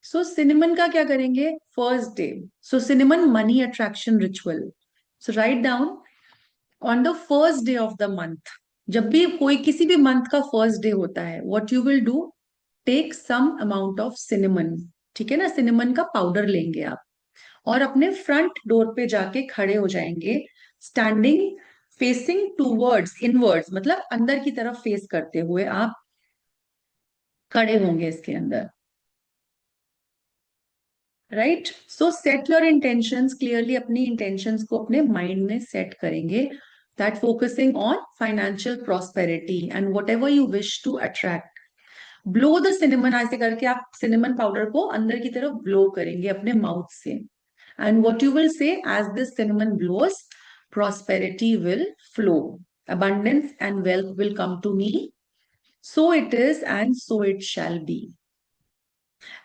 [SPEAKER 1] सो सिनेमन का क्या करेंगे first day? So cinnamon money attraction ritual. So write down, on the first day of the month, जब भी कोई किसी भी मंथ का फर्स्ट डे होता है, what you will do, take some amount of cinnamon. ठीक है ना, सिनेमन का पाउडर लेंगे आप, और अपने फ्रंट डोर पे जाके खड़े हो जाएंगे, स्टैंडिंग फेसिंग टूवर्ड्स इनवर्ड्स, मतलब अंदर की तरफ फेस करते हुए आप खड़े होंगे इसके अंदर। Right. So set your intentions clearly, अपनी इंटेंशंस को अपने माइंड में सेट करेंगे, that focusing on financial prosperity and whatever you wish to attract. Blow the cinnamon, ऐसे करके आप सिनेमन पाउडर को अंदर की तरफ ब्लो करेंगे अपने माउथ से, and what you will say, as this cinnamon blows, prosperity will flow, abundance and wealth will come to me, so it is and so it shall be.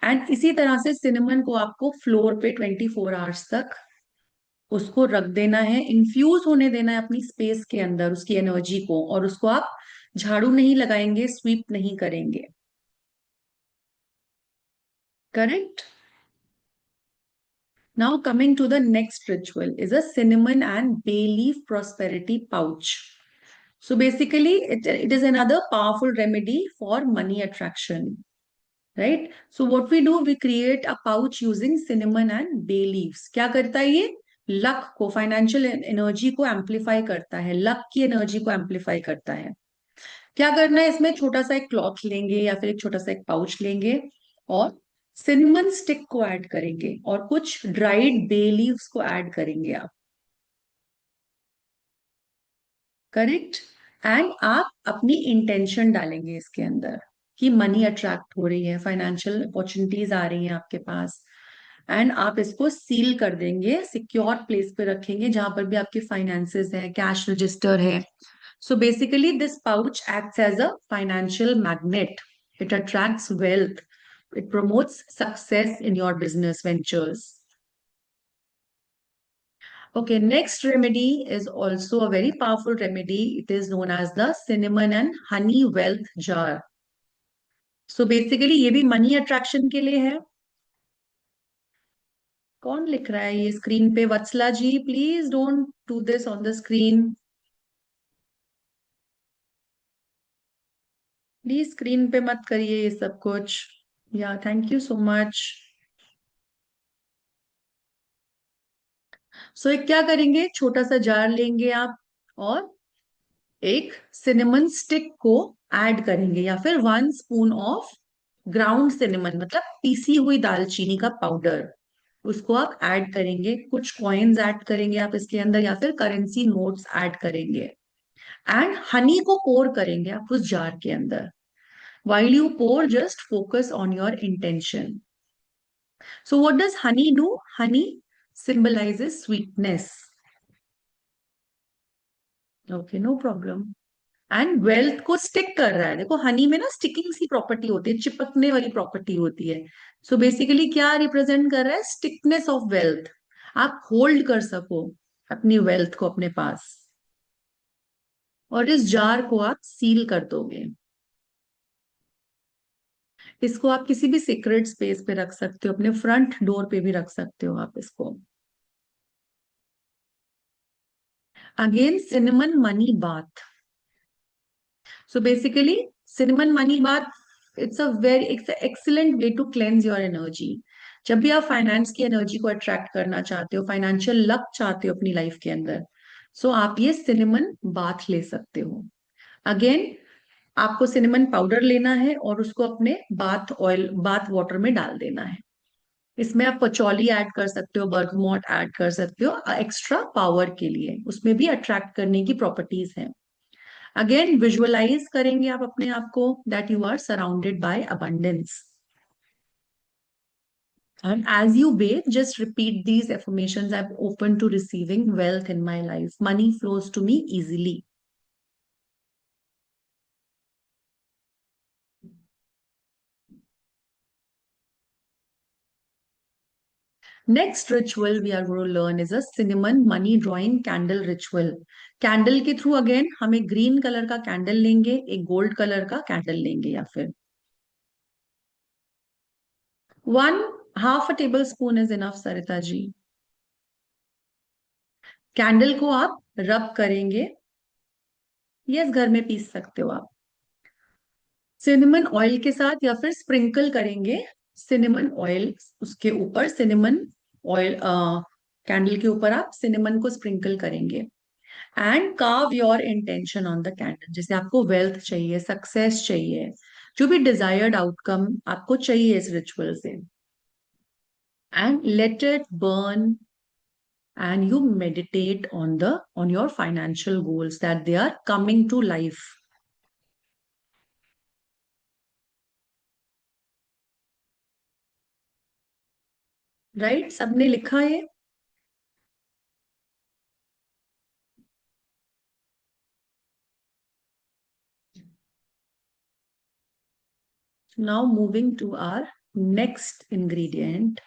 [SPEAKER 1] And इसी तरह से सिनेमन को आपको floor पे 24 hours तक उसको रख देना है, इन्फ्यूज होने देना है अपनी स्पेस के अंदर उसकी एनर्जी को, और उसको आप झाड़ू नहीं लगाएंगे, स्वीप नहीं करेंगे। Correct. Now coming to the next ritual is a cinnamon and bay leaf prosperity pouch. So basically it is another powerful remedy for money attraction. Right. So what we do, we create a pouch using cinnamon and bay leaves. क्या करता है ये, luck को, financial energy को amplify करता है, luck की energy को एम्पलीफाई करता है। क्या करना है इसमें, छोटा सा एक क्लॉथ लेंगे या फिर एक छोटा सा एक पाउच लेंगे, और सिनेमन स्टिक को ऐड करेंगे, और कुछ ड्राइड बे लीव्स को ऐड करेंगे आप। करेक्ट। एंड आप अपनी इंटेंशन डालेंगे इसके अंदर कि मनी अट्रैक्ट हो रही है, फाइनेंशियल अपॉर्चुनिटीज आ रही हैं आपके पास, एंड आप इसको सील कर देंगे, सिक्योर प्लेस पे रखेंगे जहां पर भी आपके फाइनेंसेस है, कैश रजिस्टर है। So basically this pouch acts as a financial magnet, it attracts wealth, it promotes success in your business ventures. Okay, next remedy is also a very powerful remedy. It is known as the cinnamon and honey wealth jar. So basically ये भी money attraction के लिए है। कौन लिख रहा है ये स्क्रीन पे? Vatsala ji, please don't do this on the screen. Please screen पे मत करिए ये सब कुछ। Yeah thank you so much. So एक क्या करेंगे, छोटा सा जार लेंगे आप, और एक सिनेमन स्टिक को ऐड करेंगे, या फिर 1 स्पून ऑफ ग्राउंड सिनेमन, मतलब पीसी हुई दालचीनी का पाउडर, उसको आप ऐड करेंगे। कुछ कॉइन्स ऐड करेंगे आप इसके अंदर, या फिर करेंसी नोट्स ऐड करेंगे। एंड हनी को पोर करेंगे आप उस जार के अंदर। While you pour, just focus on your intention. So what does honey do? Honey symbolizes sweetness. Okay, no problem. And wealth को स्टिक कर रहा है। देखो हनी में ना स्टिकिंग सी प्रॉपर्टी होती है, चिपकने वाली प्रॉपर्टी होती है। सो बेसिकली क्या रिप्रेजेंट कर रहा है? Stickiness of wealth. आप होल्ड कर सको अपनी वेल्थ को अपने पास। और इस जार को आप सील कर दोगे। इसको आप किसी भी सीक्रेट स्पेस पे रख सकते हो, अपने फ्रंट डोर पे भी रख सकते हो आप इसको। Again cinnamon money bath. So basically cinnamon money bath, it's excellent way to cleanse your energy. जब भी आप फाइनेंस की एनर्जी को अट्रैक्ट करना चाहते हो, फाइनेंशियल लक चाहते हो अपनी लाइफ के अंदर, सो आप ये सिनेमन बाथ ले सकते हो। अगेन आपको सिनेमन पाउडर लेना है और उसको अपने बाथ ऑयल, बाथ वाटर में डाल देना है। इसमें आप पचौली ऐड कर सकते हो, बर्गमोट ऐड कर सकते हो एक्स्ट्रा पावर के लिए, उसमें भी अट्रैक्ट करने की प्रॉपर्टीज हैं। अगेन विजुअलाइज करेंगे आप अपने आप को that you are surrounded by abundance. And as you bathe, just repeat these affirmations: I'm open to receiving wealth in my life. Money flows to me easily. Next ritual we are going to learn is a cinnamon money drawing candle ritual. Candle के through again हम एक green colour का candle लेंगे, एक gold colour का candle लेंगे, या फिर 1/2 tablespoon is enough Sarita ji. Candle को आप रब करेंगे, यस घर में पीस सकते हो आप, सिनेमन ऑयल के साथ, या फिर स्प्रिंकल करेंगे सिनेमन ऑयल उसके ऊपर। सिनेमन ऑयल कैंडल के ऊपर आप सिनेमन को स्प्रिंकल करेंगे। And curve your intention on the candle. जैसे आपको वेल्थ चाहिए, सक्सेस चाहिए, जो भी डिजायर्ड आउटकम आपको चाहिए इस रिचुअल से, and let it burn. And you meditate on your financial goals that they are coming to life. Right, सबने लिखा है? Now moving to our next ingredient,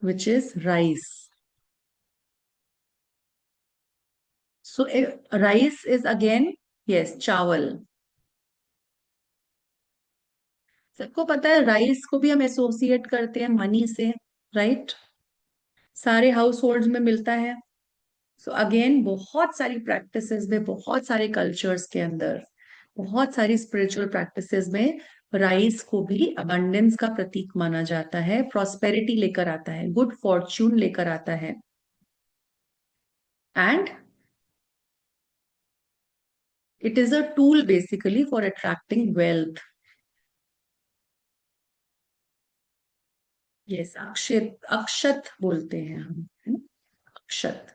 [SPEAKER 1] which is rice. So rice is again, yes, चावल। सबको पता है rice को भी हम एसोसिएट करते हैं मनी से, राइट? सारे हाउस होल्ड में मिलता है। सो अगेन बहुत सारी प्रैक्टिसेस में, बहुत सारे कल्चर्स के अंदर, बहुत सारी स्पिरिचुअल प्रैक्टिसेस में राइस को भी अबंडेंस का प्रतीक माना जाता है, प्रॉस्पेरिटी लेकर आता है, गुड फॉर्च्यून लेकर आता है। And it is a tool basically for attracting wealth. Yes, अक्षत, अक्षत बोलते हैं हम, है ना? अक्षत।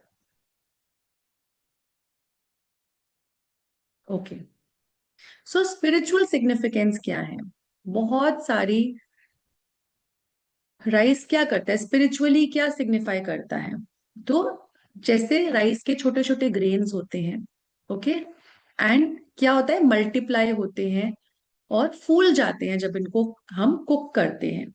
[SPEAKER 1] ओके, सो स्पिरिचुअल सिग्निफिकेंस क्या है? बहुत सारी। राइस क्या करता है स्पिरिचुअली, क्या सिग्निफाई करता है? तो जैसे राइस के छोटे छोटे ग्रेन्स होते हैं, ओके, एंड क्या होता है, मल्टीप्लाई होते हैं और फूल जाते हैं जब इनको हम कुक करते हैं।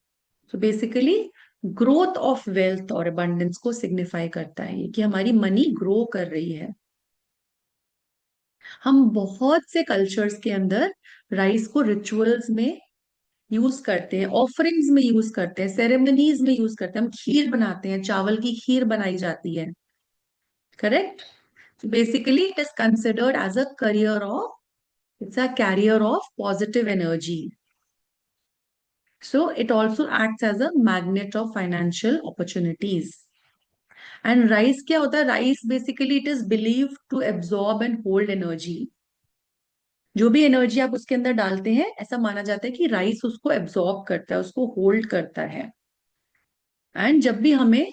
[SPEAKER 1] So basically growth of wealth और अबंडेंस को सिग्निफाई करता है ये, कि हमारी मनी ग्रो कर रही है। हम बहुत से कल्चर्स के अंदर राइस को रिचुअल्स में यूज करते हैं, ऑफरिंग्स में यूज करते हैं, सेरेमनीज में यूज करते हैं। हम खीर बनाते हैं, चावल की खीर बनाई जाती है, correct. Basically it is considered as a carrier of, it's a carrier of positive energy. So it also acts as a magnet of financial opportunities. And rice क्या होता है? Rice basically it is believed to absorb and hold energy. जो भी energy आप उसके अंदर डालते हैं, ऐसा माना जाता है कि राइस उसको एब्जॉर्ब करता है, उसको होल्ड करता है। एंड जब भी हमें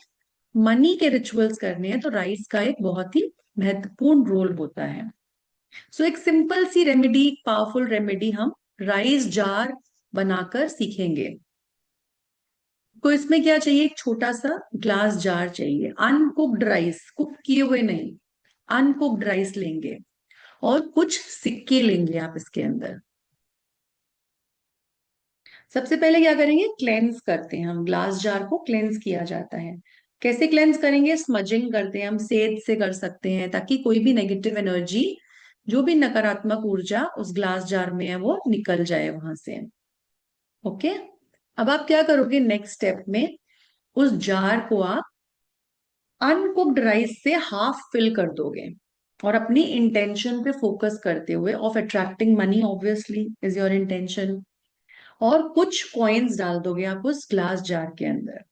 [SPEAKER 1] मनी के रिचुअल्स करने हैं तो राइस का एक बहुत ही महत्वपूर्ण रोल होता है। सो एक सिंपल सी रेमेडी, पावरफुल रेमेडी हम राइस जार बनाकर सीखेंगे। तो इसमें क्या चाहिए? एक छोटा सा ग्लास जार चाहिए, अनकुक्ड राइस, कुक किए हुए नहीं, अनकुक्ड राइस लेंगे। और कुछ सिक्के लेंगे आप इसके अंदर। सबसे पहले क्या करेंगे? क्लेंस करते हैं हम, ग्लास जार को क्लेंस किया जाता है। कैसे क्लेंस करेंगे? स्मजिंग करते हैं हम, सेद से कर सकते हैं, ताकि कोई भी नेगेटिव एनर्जी, जो भी नकारात्मक ऊर्जा उस ग्लास जार में है वो निकल जाए वहां से। ओके। अब आप क्या करोगे नेक्स्ट स्टेप में? उस जार को आप अनकुक्ड राइस से हाफ फिल कर दोगे, और अपनी इंटेंशन पे फोकस करते हुए, of attracting money obviously is your intention, और कुछ कॉइन्स डाल दोगे आप उस ग्लास जार के अंदर।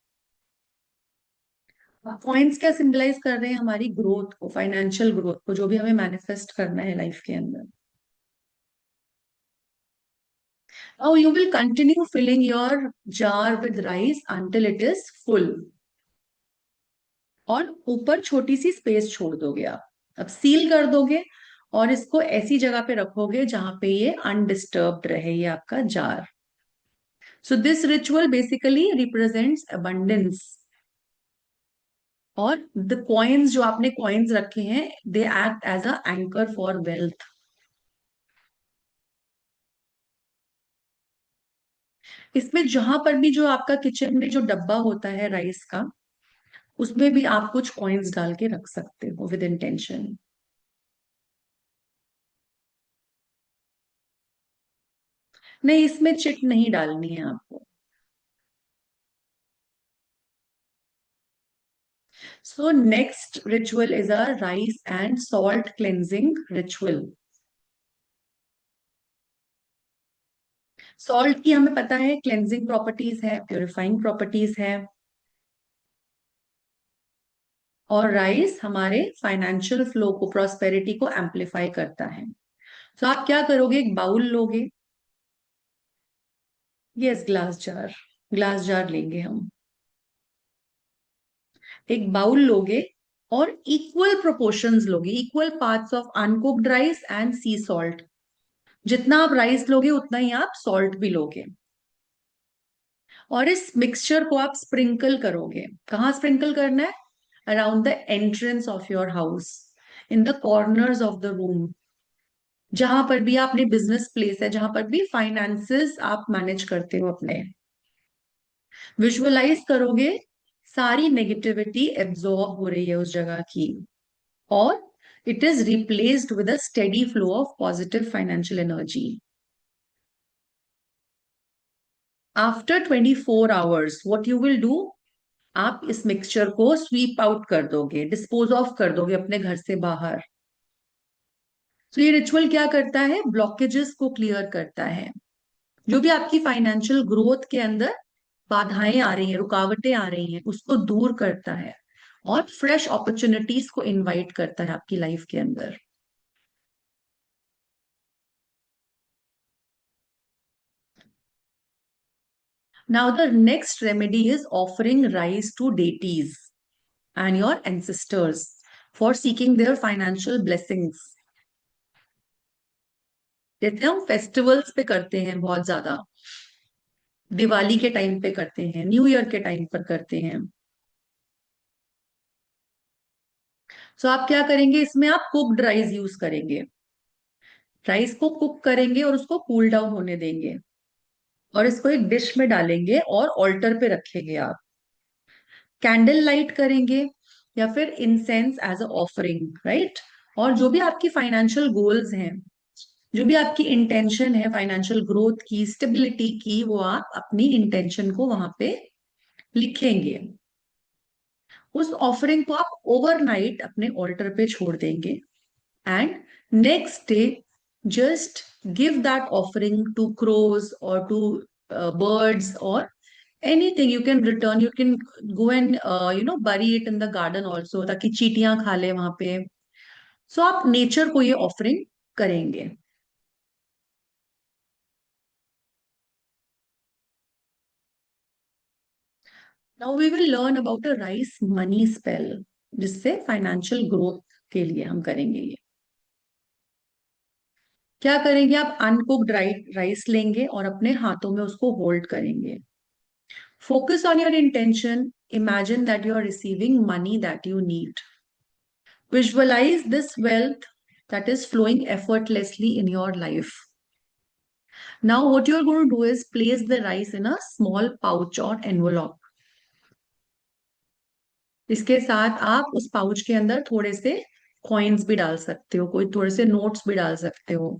[SPEAKER 1] कॉइन्स क्या सिंबलाइज कर रहे हैं? हमारी ग्रोथ को, फाइनेंशियल ग्रोथ को, जो भी हमें मैनिफेस्ट करना है लाइफ के अंदर। Now you will continue filling your jar with rice until it is full, और ऊपर छोटी सी स्पेस छोड़ दोगे आप। अब सील कर दोगे, और इसको ऐसी जगह पे रखोगे जहां पे ये अनडिस्टर्ब्ड रहे, ये आपका जार। So this ritual basically represents abundance. और द कॉइन्स, जो आपने कॉइन्स रखे हैं, they act as a anchor for wealth. इसमें जहां पर भी जो आपका किचन में जो डब्बा होता है राइस का, उसमें भी आप कुछ कॉइन्स डाल के रख सकते हो विद इंटेंशन। नहीं, इसमें चिट नहीं डालनी है आपको। So next ritual is a rice and salt cleansing ritual. Salt की हमें पता है क्लेंजिंग प्रॉपर्टीज है, प्योरिफाइंग प्रॉपर्टीज है, और राइस हमारे फाइनेंशियल फ्लो को, प्रॉस्पेरिटी को एम्पलीफाई करता है। तो आप क्या करोगे? एक बाउल लोगे। Yes, glass jar, glass jar लेंगे हम। एक बाउल लोगे, और इक्वल प्रोपोर्शंस लोगे, equal parts of uncooked rice and C salt. जितना आप राइस लोगे उतना ही आप सॉल्ट भी लोगे। और इस मिक्सचर को आप स्प्रिंकल करोगे। कहाँ स्प्रिंकल करना है? Around the entrance of your house, in the corners of the room, जहां पर भी आपने बिजनेस प्लेस है, जहां पर भी फाइनेंसेस आप मैनेज करते हो अपने। विजुअलाइज करोगे सारी नेगेटिविटी एब्जॉर्ब हो रही है उस जगह की, और it is replaced with a steady flow of positive financial energy. After 24 hours what you will do? आप इस मिक्सचर को स्वीप आउट कर दोगे, डिस्पोज ऑफ कर दोगे अपने घर से बाहर। तो ये रिचुअल क्या करता है? ब्लॉकेजेस को क्लियर करता है। जो भी आपकी फाइनेंशियल ग्रोथ के अंदर बाधाएं आ रही हैं, रुकावटें आ रही हैं, उसको दूर करता है, और फ्रेश अपॉर्चुनिटीज को इनवाइट करता है आपकी लाइफ के अंदर। Now the next remedy is offering rice to deities and your ancestors for seeking their financial blessings. जैसे हम फेस्टिवल्स पे करते हैं बहुत ज्यादा, दिवाली के टाइम पे करते हैं, न्यू ईयर के टाइम पर करते हैं। सो आप क्या करेंगे? इसमें आप कुक्ड राइस यूज करेंगे। राइस को कुक करेंगे और उसको कूल डाउन होने देंगे, और इसको एक डिश में डालेंगे और ऑल्टर पे रखेंगे आप। कैंडल लाइट करेंगे, या फिर incense as a offering, right. और जो भी आपकी फाइनेंशियल गोल्स हैं, जो भी आपकी इंटेंशन है फाइनेंशियल ग्रोथ की, स्टेबिलिटी की, वो आप अपनी इंटेंशन को वहां पे लिखेंगे। उस ऑफरिंग को आप ओवरनाइट अपने ऑल्टर पे छोड़ देंगे, and next day just give that offering to crows और to birds or anything. You can return, you can go and bury it in the garden also, ताकि चींटियां खा ले वहां पे। सो आप नेचर को ये ऑफरिंग करेंगे। Now we will learn about a rice money spell, जिससे फाइनेंशियल ग्रोथ के लिए हम करेंगे ये। क्या करेंगे, आप अनकुक्ड राइस लेंगे और अपने हाथों में उसको होल्ड करेंगे। Focus on your intention, imagine that you are receiving money that you need, visualize this wealth that is flowing effortlessly in your life. Now what you are going to do is place the rice in a small pouch or envelope. इसके साथ आप उस pouch के अंदर थोड़े से coins भी डाल सकते हो, कोई थोड़े से नोट्स भी डाल सकते हो।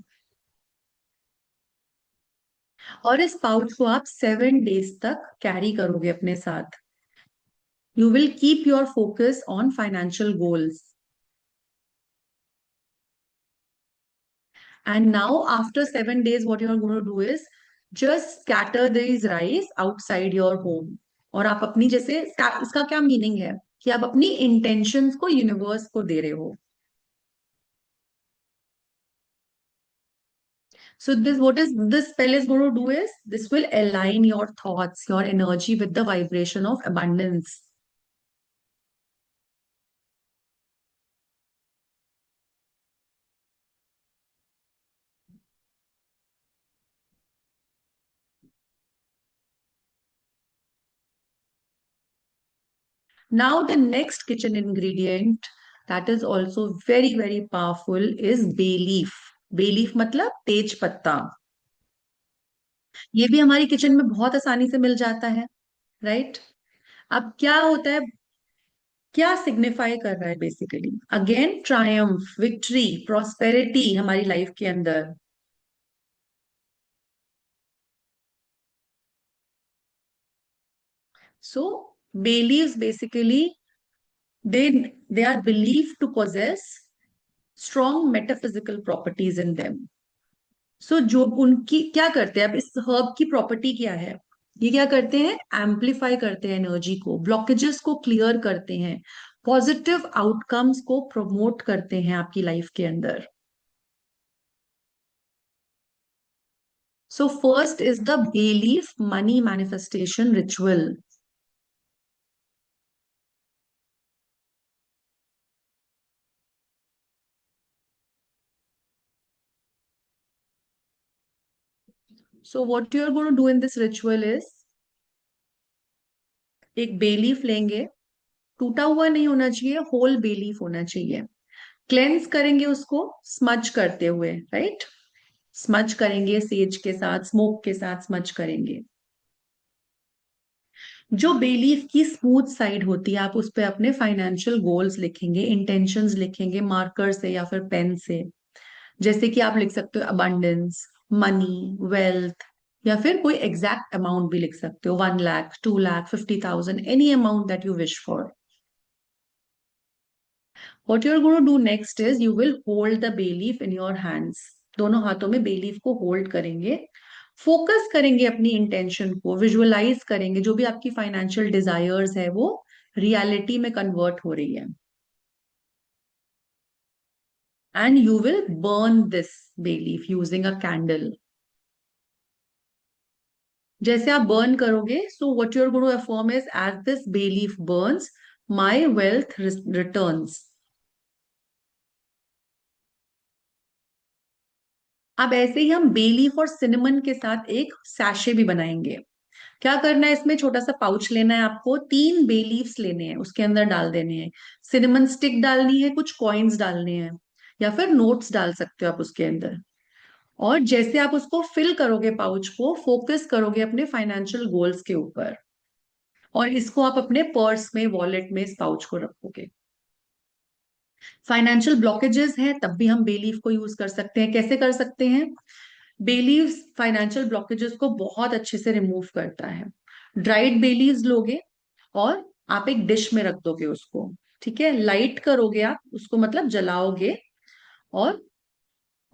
[SPEAKER 1] और इस पाउच को आप 7 डेज तक कैरी करोगे अपने साथ। You will keep your focus on financial goals. And now, after 7 days, what you are going to do is just scatter these rice outside your home. और आप अपनी जैसे इसका क्या मीनिंग है कि आप अपनी इंटेंशंस को यूनिवर्स को दे रहे हो। So this, what is this spell is going to do is this will align your thoughts, your energy with the vibration of abundance. Now the next kitchen ingredient that is also very powerful is bay leaf. Bay leaf मतलब तेज पत्ता। ये भी हमारी kitchen में बहुत आसानी से मिल जाता है, राइट। अब क्या होता है, क्या सिग्निफाई कर रहा है basically, again Triumph, victory, prosperity हमारी लाइफ के अंदर। सो bay leaves basically they are believed to possess strong metaphysical properties in them. सो जो उनकी क्या करते हैं, अब इस हर्ब की प्रॉपर्टी क्या है, ये क्या करते हैं, एम्पलीफाई करते हैं एनर्जी को, ब्लॉकेजेस को क्लियर करते हैं, पॉजिटिव आउटकम्स को प्रमोट करते हैं आपकी लाइफ के अंदर। So first is the bay leaf money manifestation ritual. So what you are going to do in this ritual is एक बे लीफ लेंगे, टूटा हुआ नहीं होना चाहिए, होल बे लीफ होना चाहिए। क्लेंस करेंगे उसको स्मज करते हुए, राइट। स्मज करेंगे सेज के साथ, स्मोक के साथ स्मज करेंगे। जो बे लीफ की स्मूथ साइड होती है, आप उस पे अपने फाइनेंशियल गोल्स लिखेंगे, इंटेंशंस लिखेंगे मार्कर से या फिर पेन से। जैसे कि आप लिख सकते हो अबंडेंस, मनी, वेल्थ, या फिर कोई एग्जैक्ट अमाउंट भी लिख सकते हो, 1 lakh, 2 lakh, 50,000, any amount that you wish for. What you are going to do next is you will hold the bay leaf in your hands. दोनों हाथों में बे लीफ को होल्ड करेंगे, फोकस करेंगे अपनी इंटेंशन को, विजुअलाइज करेंगे जो भी आपकी फाइनेंशियल डिजायर्स है वो रियलिटी में कन्वर्ट हो रही है। And you will burn this bay leaf using a candle. जैसे आप बर्न करोगे, so what you are going to affirm is as this bay leaf burns my wealth returns. अब ऐसे ही हम बे लीफ और सिनेमन के साथ एक सैशे भी बनाएंगे। क्या करना है, इसमें छोटा सा पाउच लेना है आपको, 3 बे लीव्स लेने हैं, उसके अंदर डाल देने हैं, सिनेमन स्टिक डालनी है, कुछ कॉइन्स डालने हैं, या फिर नोट्स डाल सकते हो आप उसके अंदर। और जैसे आप उसको फिल करोगे पाउच को, फोकस करोगे अपने फाइनेंशियल गोल्स के ऊपर, और इसको आप अपने पर्स में, वॉलेट में, इस पाउच को रखोगे। फाइनेंशियल ब्लॉकेजेस हैं तब भी हम बे लीफ को यूज कर सकते हैं। कैसे कर सकते हैं? बे लीव्स फाइनेंशियल ब्लॉकेजेस को बहुत अच्छे से रिमूव करता है। ड्राइड बे लीव्स लोगे और आप एक डिश में रख दोगे उसको, ठीक है, लाइट करोगे आप उसको, मतलब जलाओगे, और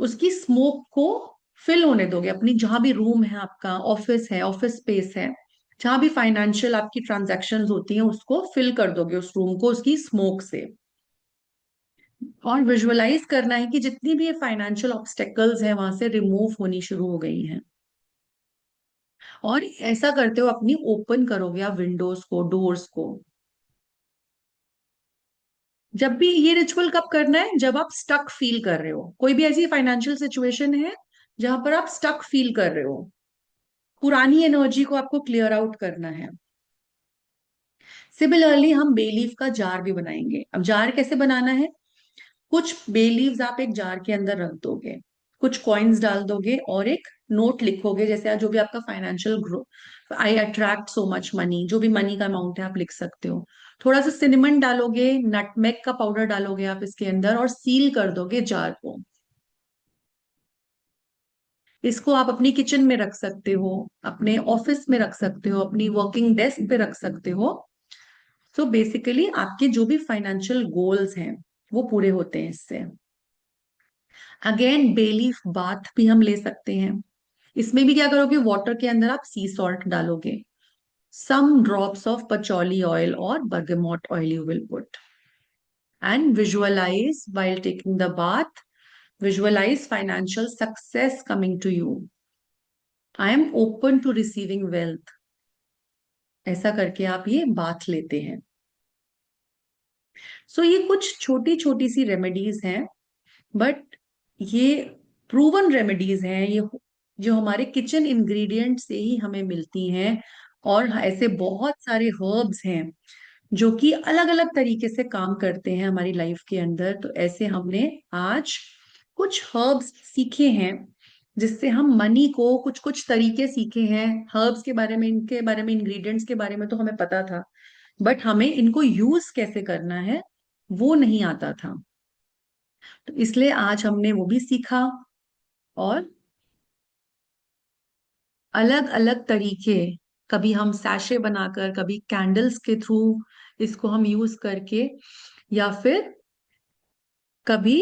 [SPEAKER 1] उसकी स्मोक को फिल होने दोगे अपनी, जहां भी रूम है आपका, ऑफिस है, ऑफिस स्पेस है, जहां भी फाइनेंशियल आपकी ट्रांजैक्शंस होती हैं, उसको फिल कर दोगे उस रूम को उसकी स्मोक से। और विजुअलाइज करना है कि जितनी भी ये फाइनेंशियल ऑब्स्टेकल्स हैं वहां से रिमूव होनी शुरू हो गई हैं। और ऐसा करते हो अपनी ओपन करोगे आप विंडोज को, डोर्स को। जब भी ये रिचुअल कब करना है? जब आप स्टक फील कर रहे हो, कोई भी ऐसी फाइनेंशियल सिचुएशन है जहां पर आप स्टक फील कर रहे हो, पुरानी एनर्जी को आपको क्लियर आउट करना है। सिमिलरली हम बे लीफ का जार भी बनाएंगे। अब जार कैसे बनाना है? कुछ बे लीव्स आप एक जार के अंदर रख दोगे, कुछ कॉइन्स डाल दोगे और एक नोट लिखोगे, जैसे आज जो भी आपका फाइनेंशियल ग्रो, आई अट्रैक्ट सो मच मनी, जो भी मनी का अमाउंट है आप लिख सकते हो। थोड़ा सा सिनेमन डालोगे, नटमेग का पाउडर डालोगे आप इसके अंदर, और सील कर दोगे जार को। इसको आप अपनी किचन में रख सकते हो, अपने ऑफिस में रख सकते हो, अपनी वर्किंग डेस्क पे रख सकते हो। सो बेसिकली आपके जो भी फाइनेंशियल गोल्स हैं वो पूरे होते हैं इससे। अगेन बेलीफ बाथ भी हम ले सकते हैं। इसमें भी क्या करोगे? वाटर के अंदर आप सी सॉल्ट डालोगे, some drops of patchouli oil और bergamot oil you will put, and visualize while taking the bath, visualize financial success coming to you. I am open to receiving wealth. ऐसा करके आप ये bath लेते हैं। सो ये कुछ छोटी छोटी सी रेमेडीज हैं, बट ये प्रूवन रेमेडीज हैं, ये जो हमारे किचन इंग्रेडिएंट से ही हमें मिलती हैं। और ऐसे बहुत सारे हर्ब्स हैं जो कि अलग अलग तरीके से काम करते हैं हमारी लाइफ के अंदर। तो ऐसे हमने आज कुछ हर्ब्स सीखे हैं जिससे हम मनी को, कुछ कुछ तरीके सीखे हैं हर्ब्स के बारे में, इनके बारे में, इंग्रेडिएंट्स के बारे में तो हमें पता था, बट हमें इनको यूज कैसे करना है वो नहीं आता था। तो इसलिए आज हमने वो भी सीखा। और अलग अलग तरीके, कभी हम सैशे बनाकर, कभी कैंडल्स के थ्रू इसको हम यूज करके, या फिर कभी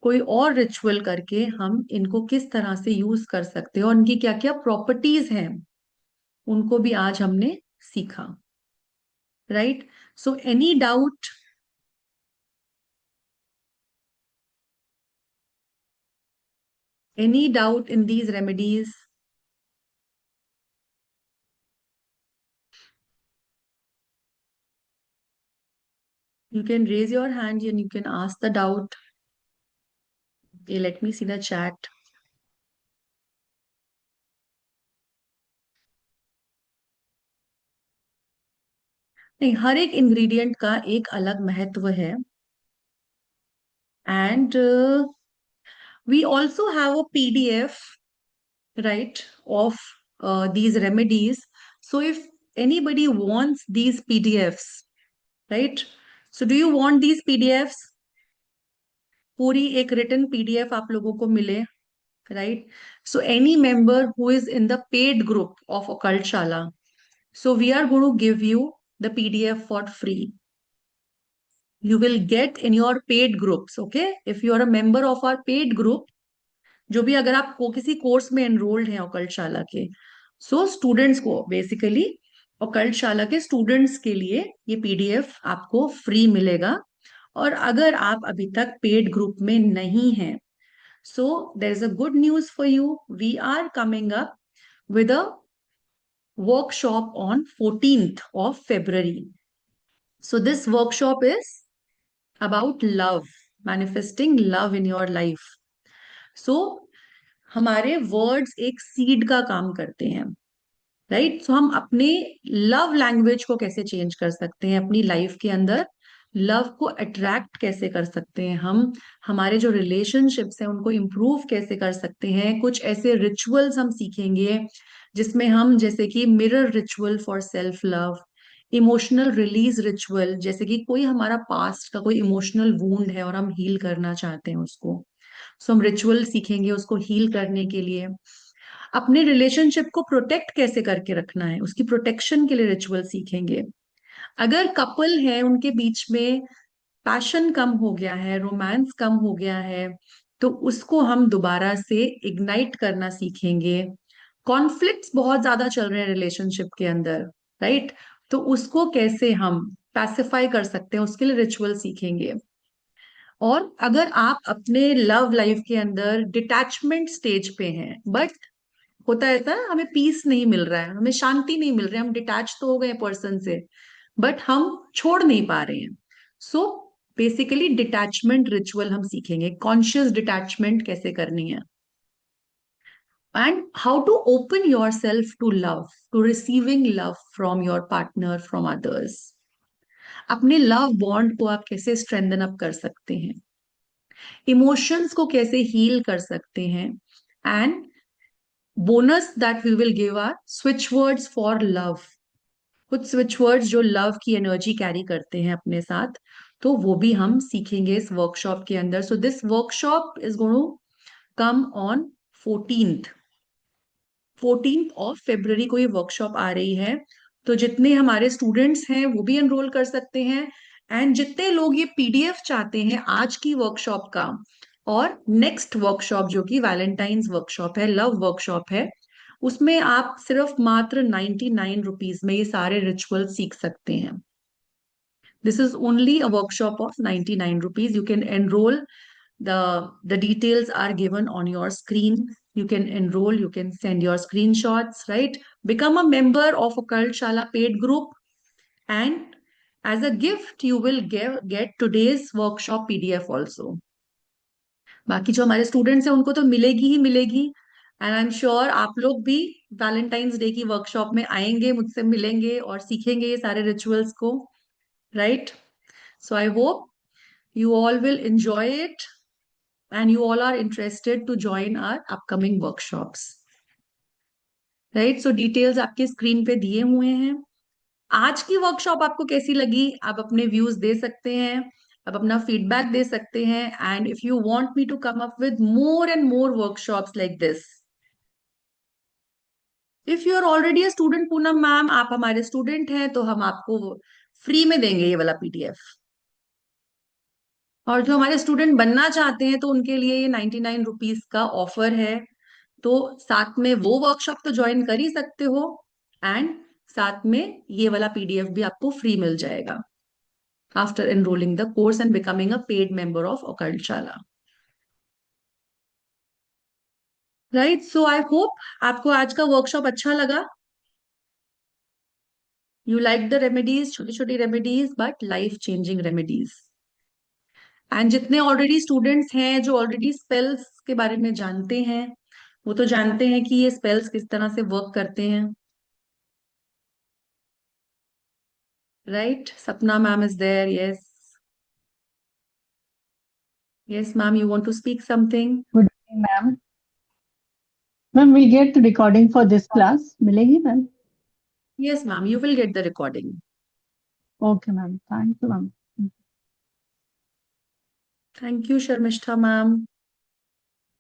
[SPEAKER 1] कोई और रिचुअल करके हम इनको किस तरह से यूज कर सकते हैं और इनकी क्या क्या प्रॉपर्टीज हैं, उनको भी आज हमने सीखा। Right? So any doubt? Any doubt in these remedies? You can raise your hand and you can ask the doubt. Okay, let me see the chat. नहीं, हर एक इंग्रेडिएंट का एक अलग महत्व है। And we also have a PDF, right, of these remedies. So if anybody wants these PDFs, right? So do you want these PDFs? पूरी एक written PDF आप लोगों को मिले, right? So any member who is in the paid group of Occult Shala, so we are going to give you the PDF for free. You will get in your paid groups, okay? If you are a member of our paid group, जो भी, अगर आप को किसी course में enrolled हैं occult शाला के, सो स्टूडेंट्स को बेसिकली, ऑकल्ट शाला के स्टूडेंट्स के लिए ये पीडीएफ आपको फ्री मिलेगा। और अगर आप अभी तक पेड ग्रुप में नहीं हैं, so there is a good news for you, we are coming up with a workshop on 14th of February. So this workshop is about love, manifesting love in your life. So हमारे words एक seed का काम करते हैं, right? सो हम अपने love language को कैसे चेंज कर सकते हैं अपनी लाइफ के अंदर, लव को अट्रैक्ट कैसे कर सकते हैं हम, हमारे जो रिलेशनशिप्स हैं उनको इम्प्रूव कैसे कर सकते हैं, कुछ ऐसे रिचुअल्स हम सीखेंगे जिसमें हम, जैसे कि mirror ritual for self love, emotional release ritual, जैसे कि कोई हमारा पास्ट का कोई इमोशनल वूंड है और हम हील करना चाहते हैं उसको, सो हम रिचुअल सीखेंगे उसको हील करने के लिए। अपने रिलेशनशिप को प्रोटेक्ट कैसे करके रखना है, उसकी प्रोटेक्शन के लिए रिचुअल सीखेंगे। अगर कपल है उनके बीच में पैशन कम हो गया है, रोमांस कम हो गया है, तो उसको हम दोबारा से इग्नाइट करना सीखेंगे। कॉन्फ्लिक्ट्स बहुत ज्यादा चल रहे हैं रिलेशनशिप के अंदर, राइट, तो उसको कैसे हम पैसिफाई कर सकते हैं, उसके लिए रिचुअल सीखेंगे। और अगर आप अपने लव लाइफ के अंदर डिटैचमेंट स्टेज पे हैं, बट होता है ऐसा, हमें पीस नहीं मिल रहा है, हमें शांति नहीं मिल रही है, हम डिटैच तो हो गए पर्सन से, बट हम छोड़ नहीं पा रहे हैं, सो बेसिकली डिटैचमेंट रिचुअल हम सीखेंगे, कॉन्शियस डिटैचमेंट कैसे करनी है, and how to open yourself to love, to receiving love from your partner, from others. अपने लव बॉन्ड को आप कैसे स्ट्रेंथन अप कर सकते हैं, इमोशंस को कैसे हील कर सकते हैं, and bonus that we will give are switch words for love. कुछ स्विच वर्ड्स जो लव की एनर्जी कैरी करते हैं अपने साथ, तो वो भी हम सीखेंगे इस वर्कशॉप के अंदर। So this workshop is going to come on 14th 14th of February को ये वर्कशॉप आ रही है। तो जितने हमारे स्टूडेंट्स हैं वो भी एनरोल कर सकते हैं, एंड जितने लोग ये पीडीएफ चाहते हैं आज की वर्कशॉप का और नेक्स्ट वर्कशॉप जो कि वैलेंटाइंस वर्कशॉप है, लव वर्कशॉप है, उसमें आप सिर्फ मात्र 99 रुपीज में ये सारे रिचुअल सीख सकते हैं। This is only a workshop of 99 rupees. You can enroll. The details are given on your screen. You can enroll, you can send your screenshots, right? Become a member of Occult Shala paid group, and as a gift, you will get today's workshop PDF also. बाकी जो हमारे students हैं उनको तो मिलेगी ही मिलेगी, and I am sure आप लोग भी वैलेंटाइंस डे की वर्कशॉप में आएंगे, मुझसे मिलेंगे और सीखेंगे ये सारे रिचुअल्स को, right? So I hope you all will enjoy it and you all are interested to join our upcoming workshops. Right? So details आपके स्क्रीन पे दिए हुए हैं। आज की वर्कशॉप आपको कैसी लगी, आप अपने व्यूज दे सकते हैं, आप अपना फीडबैक दे सकते हैं, and if you want me to come up with more and more workshops like this, if you are already a student Poonam ma'am, आप हमारे स्टूडेंट हैं, तो हम आपको फ्री में देंगे ये वाला पीडीएफ। और जो हमारे स्टूडेंट बनना चाहते हैं तो उनके लिए ये 99 रुपीज का ऑफर है, तो साथ में वो वर्कशॉप तो ज्वाइन कर ही सकते हो, एंड साथ में ये वाला पीडीएफ भी आपको फ्री मिल जाएगा after enrolling the course and becoming a paid member of occult शाला। राइट, सो आई होप आपको आज का वर्कशॉप अच्छा लगा। यू लाइक द रेमेडीज, छोटी छोटी remedies but life changing remedies. And जितने ऑलरेडी स्टूडेंट्स हैं जो ऑलरेडी स्पेल्स के बारे में जानते हैं, वो तो जानते हैं कि ये स्पेल्स किस तरह से वर्क करते हैं, right? Sapna ma'am is there, yes. Yes ma'am, you want to speak something?
[SPEAKER 2] Good evening, ma'am. Ma'am, we'll get the recording for this class. मिलेगी ma'am?
[SPEAKER 1] Yes ma'am, you will get the recording.
[SPEAKER 2] Okay, ma'am. Thank you, ma'am.
[SPEAKER 1] Thank you Sharmishtha ma'am,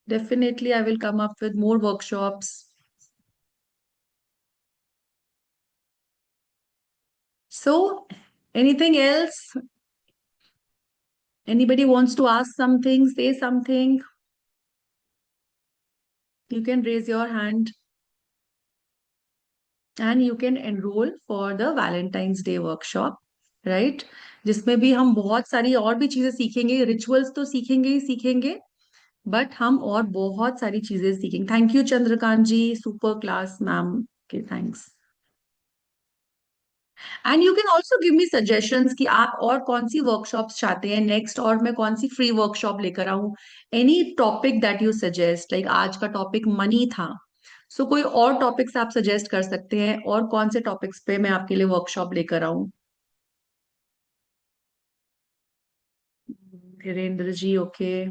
[SPEAKER 1] definitely I will come up with more workshops. So anything else, anybody wants to ask something, say something, you can raise your hand and you can enroll for the Valentine's Day workshop, right? जिसमें भी हम बहुत सारी और भी चीजें सीखेंगे, rituals तो सीखेंगे ही सीखेंगे, बट हम और बहुत सारी चीजें सीखेंगे। Thank you Chandrakant ji, super class ma'am के thanks. And you can also give me suggestions कि आप और कौन सी वर्कशॉप्स चाहते हैं नेक्स्ट, और मैं कौन सी फ्री वर्कशॉप लेकर आऊं। Any topic that you suggest, like आज का टॉपिक मनी था, सो कोई और टॉपिक्स आप सजेस्ट कर सकते हैं, और कौन से टॉपिक्स पे मैं आपके लिए वर्कशॉप लेकर आऊं। Dhirendra ji, okay,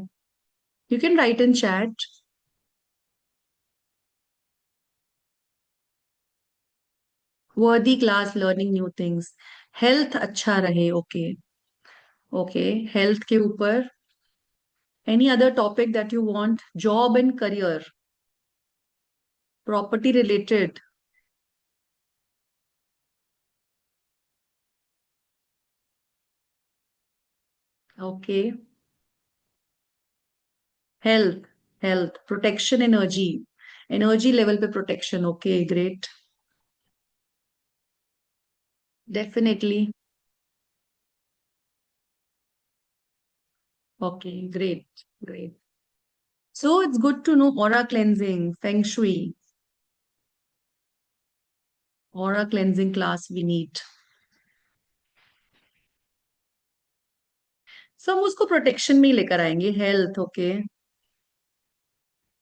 [SPEAKER 1] you can write in chat. Worthy class learning new things, health अच्छा रहे, ओके। ओके, हेल्थ के ऊपर any other topic that you want, job and career, property related, okay. Health, health protection, energy, energy level पे protection, okay great, definitely, okay great great. So it's good to know aura cleansing, feng shui, aura cleansing class we need. So हम उसको protection में ही लेकर आएंगे, health, okay.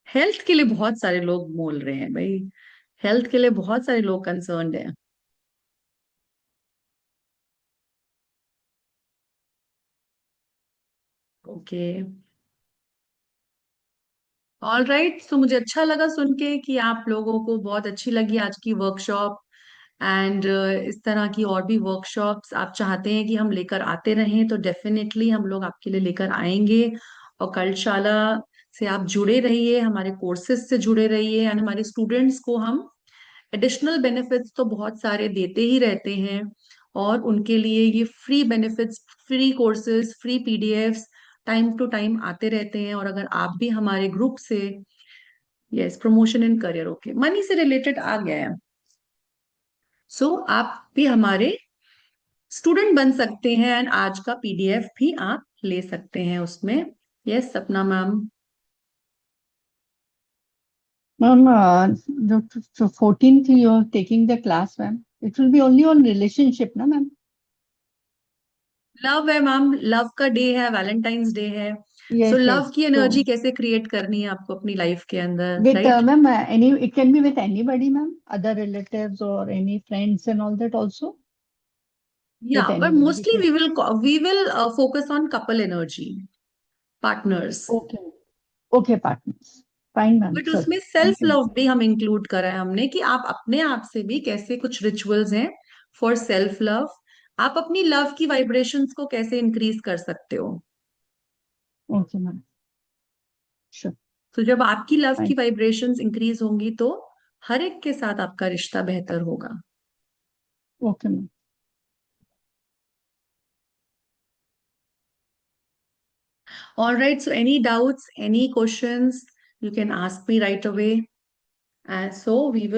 [SPEAKER 1] Health के लिए बहुत सारे लोग बोल रहे हैं भाई, हेल्थ के लिए बहुत सारे लोग कंसर्न्ड हैं, ओके। ऑल राइट, सो मुझे अच्छा लगा सुन के कि आप लोगों को बहुत अच्छी लगी आज की वर्कशॉप। एंड इस तरह की और भी वर्कशॉप्स आप चाहते हैं कि हम लेकर आते रहें, तो डेफिनेटली हम लोग आपके लिए लेकर आएंगे। और कलशाला से आप जुड़े रहिए, हमारे कोर्सेज से जुड़े रहिए, एंड हमारे स्टूडेंट्स को हम एडिशनल बेनिफिट्स तो बहुत सारे देते ही रहते हैं। और उनके लिए ये free benefits, free courses, free PDFs time to time आते रहते हैं। और अगर आप भी हमारे ग्रुप से, yes, promotion in career, okay, money से रिलेटेड आ गया है, सो आप भी हमारे स्टूडेंट बन सकते हैं, एंड आज का पीडीएफ भी आप ले सकते हैं उसमें। यस सपना ma'am.
[SPEAKER 2] Ma'am, the 14th you are taking the class, ma'am. It will be only on relationship, na, ma'am?
[SPEAKER 1] Love है मैम, लव का डे है, वैलेंटाइंस डे है। सो
[SPEAKER 2] Yes,
[SPEAKER 1] लव
[SPEAKER 2] yes.
[SPEAKER 1] की एनर्जी
[SPEAKER 2] So,
[SPEAKER 1] कैसे क्रिएट करनी है आपको अपनी लाइफ के अंदर,
[SPEAKER 2] with
[SPEAKER 1] right?
[SPEAKER 2] ma'am, it can be with anybody, ma'am. Other relatives or any friends and all that also.
[SPEAKER 1] या
[SPEAKER 2] With
[SPEAKER 1] but
[SPEAKER 2] anybody.
[SPEAKER 1] Mostly we will focus on couple energy, partners.
[SPEAKER 2] Okay. Okay, partners. Fine, ma'am.
[SPEAKER 1] But
[SPEAKER 2] Sure.
[SPEAKER 1] उसमें self
[SPEAKER 2] Thank you, ma'am.
[SPEAKER 1] Love भी हम include करा है हमने, कि आप अपने आप से भी कैसे, कुछ रिचुअल्स हैं फॉर सेल्फ लव, आप अपनी लव की वाइब्रेशंस को कैसे इंक्रीज कर सकते हो।
[SPEAKER 2] Okay, ma'am. Sure.
[SPEAKER 1] तो जब आपकी लव की
[SPEAKER 2] Fine.
[SPEAKER 1] वाइब्रेशंस इंक्रीज होंगी तो हर एक के साथ आपका रिश्ता बेहतर होगा।
[SPEAKER 2] Okay, ma'am.
[SPEAKER 1] All right, so any doubts, any questions, you can ask me right away. And so we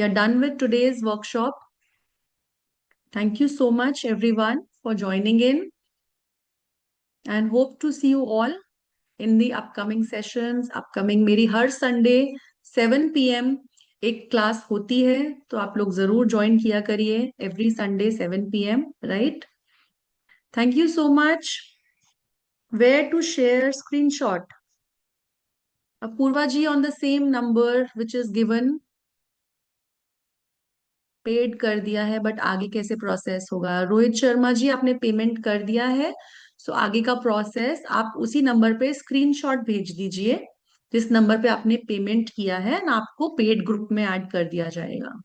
[SPEAKER 1] are done with today's workshop. Thank you so much, everyone, for joining in, and hope to see you all in the upcoming sessions. Upcoming मेरी हर Sunday 7 p.m. एक class होती है, तो आप लोग जरूर join किया करिए, every Sunday 7 p.m. Right? Thank you so much. Where to share screenshot? Apurva ji, on the same number which is given, paid कर दिया है, बट आगे कैसे प्रोसेस होगा? रोहित शर्मा जी, आपने पेमेंट कर दिया है, सो आगे का प्रोसेस आप उसी नंबर पे स्क्रीनशॉट भेज दीजिए जिस नंबर पे आपने पेमेंट किया है, ना आपको पेड ग्रुप में ऐड कर दिया जाएगा।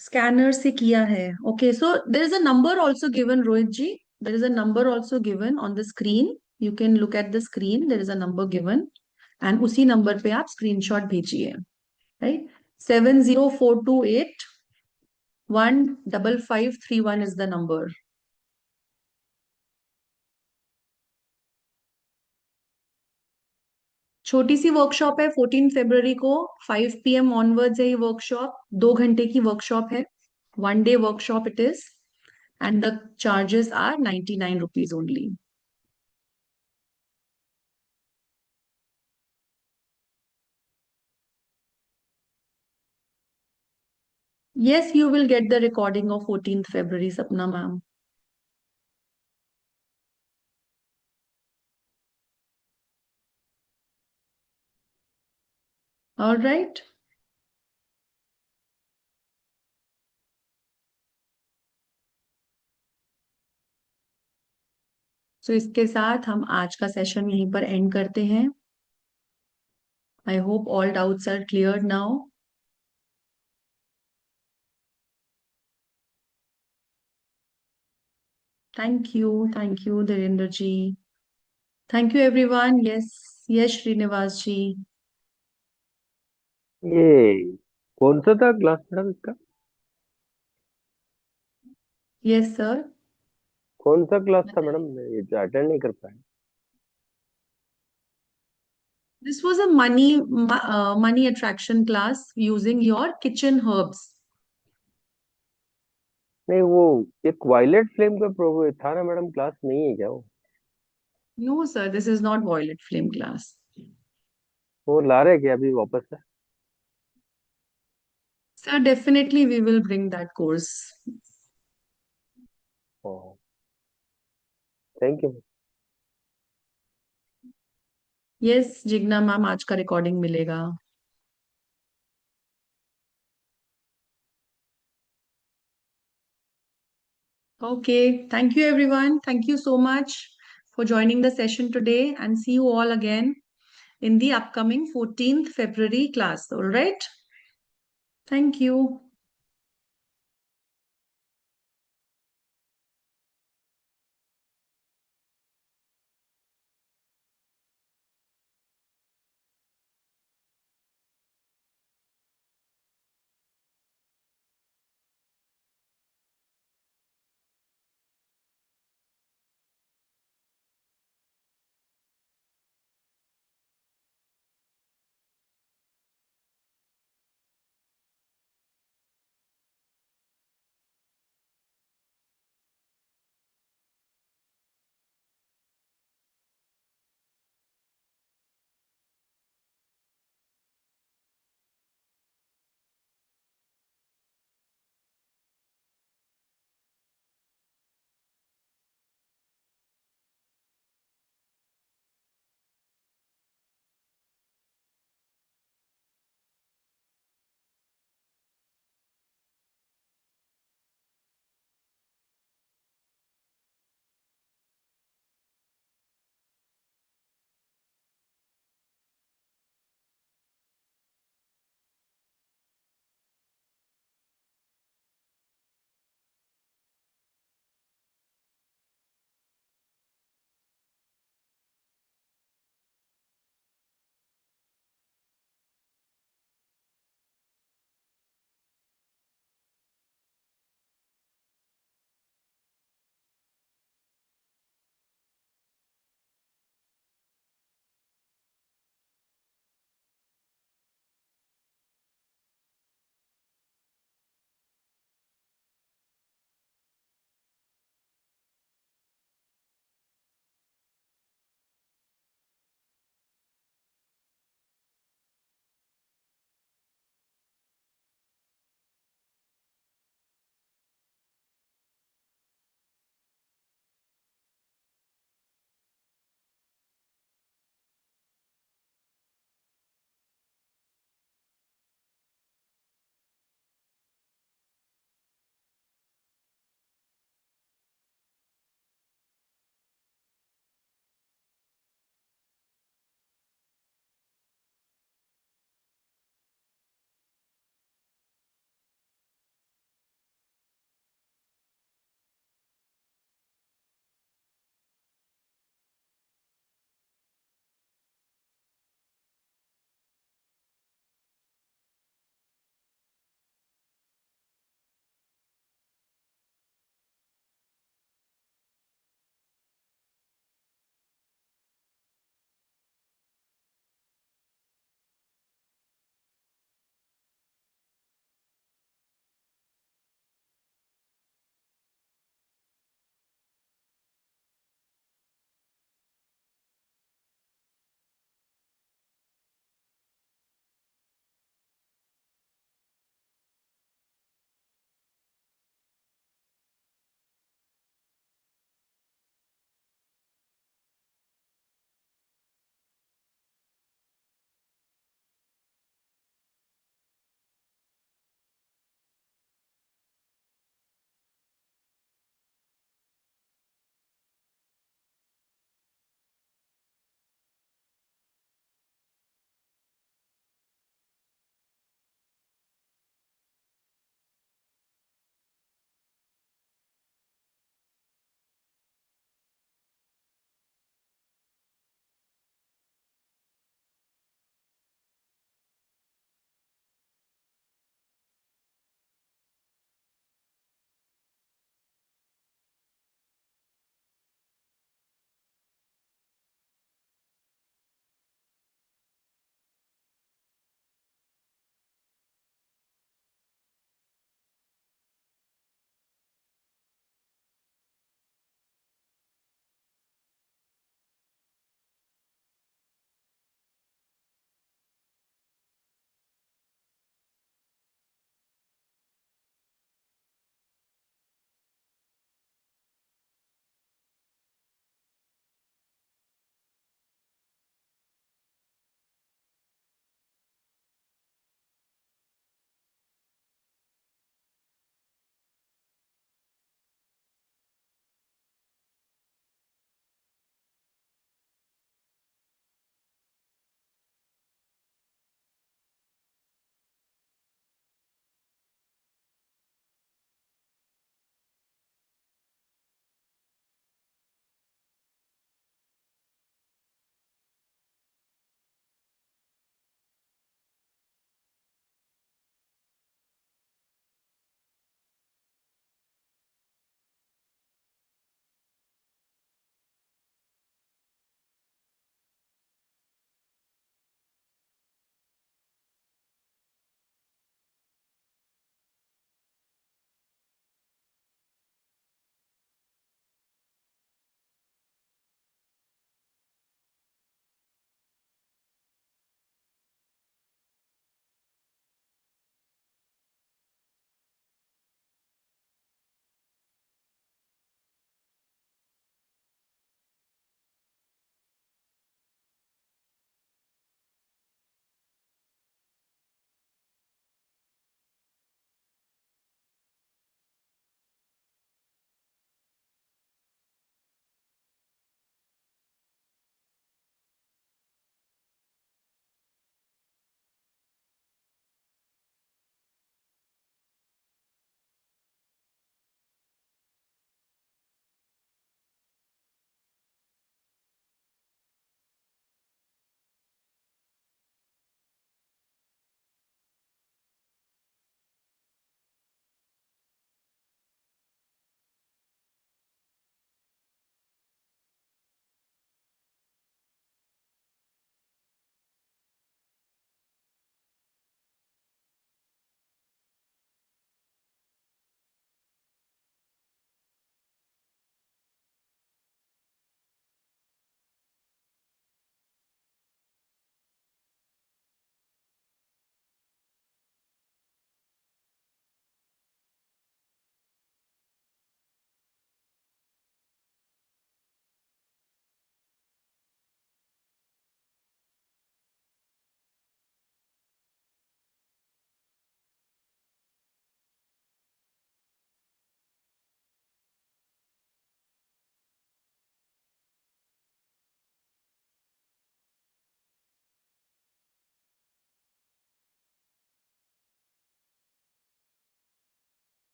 [SPEAKER 1] स्कैनर से किया है, okay. So there is a number also given, Rohit ji, there is a number also given on the screen, you can look at the screen, there is a number given, and उसी number पे आप screenshot भेजिए, right? 7042815531 is the number. छोटी सी workshop है, 14 फरवरी को 5 p.m. Onwards है ये workshop, 2 घंटे की वर्कशॉप है, 1 day workshop it is, and the charges are 99 rupees only. Yes, you will get the recording of 14 February, Sapna ma'am. All right. तो इसके साथ हम आज का सेशन यहीं पर एंड करते हैं। I hope all doubts are clear now. Thank you Dhirendra ji. Thank you everyone. Yes, yes Srinivas ji.
[SPEAKER 3] ये कौन सा था क्लास मैडम इसका?
[SPEAKER 1] Yes sir.
[SPEAKER 3] कौन सा क्लास था मैडम? मैं ये अटेंड नहीं कर पाया।
[SPEAKER 1] This was a money attraction class using your kitchen herbs.
[SPEAKER 3] नहीं, वो एक वायलेट फ्लेम का प्रो था ना मैडम, क्लास नहीं है क्या वो?
[SPEAKER 1] No, sir, this is not violet flame class.
[SPEAKER 3] वो ला रहे क्या अभी वापस से?
[SPEAKER 1] Sir, definitely we will bring that course.
[SPEAKER 3] Thank you.
[SPEAKER 1] Yes, Jigna ma'am आज का रिकॉर्डिंग मिलेगा। Okay, thank you everyone. Thank you so much for joining the session today and see you all again in the upcoming 14th February class. All right. Thank you.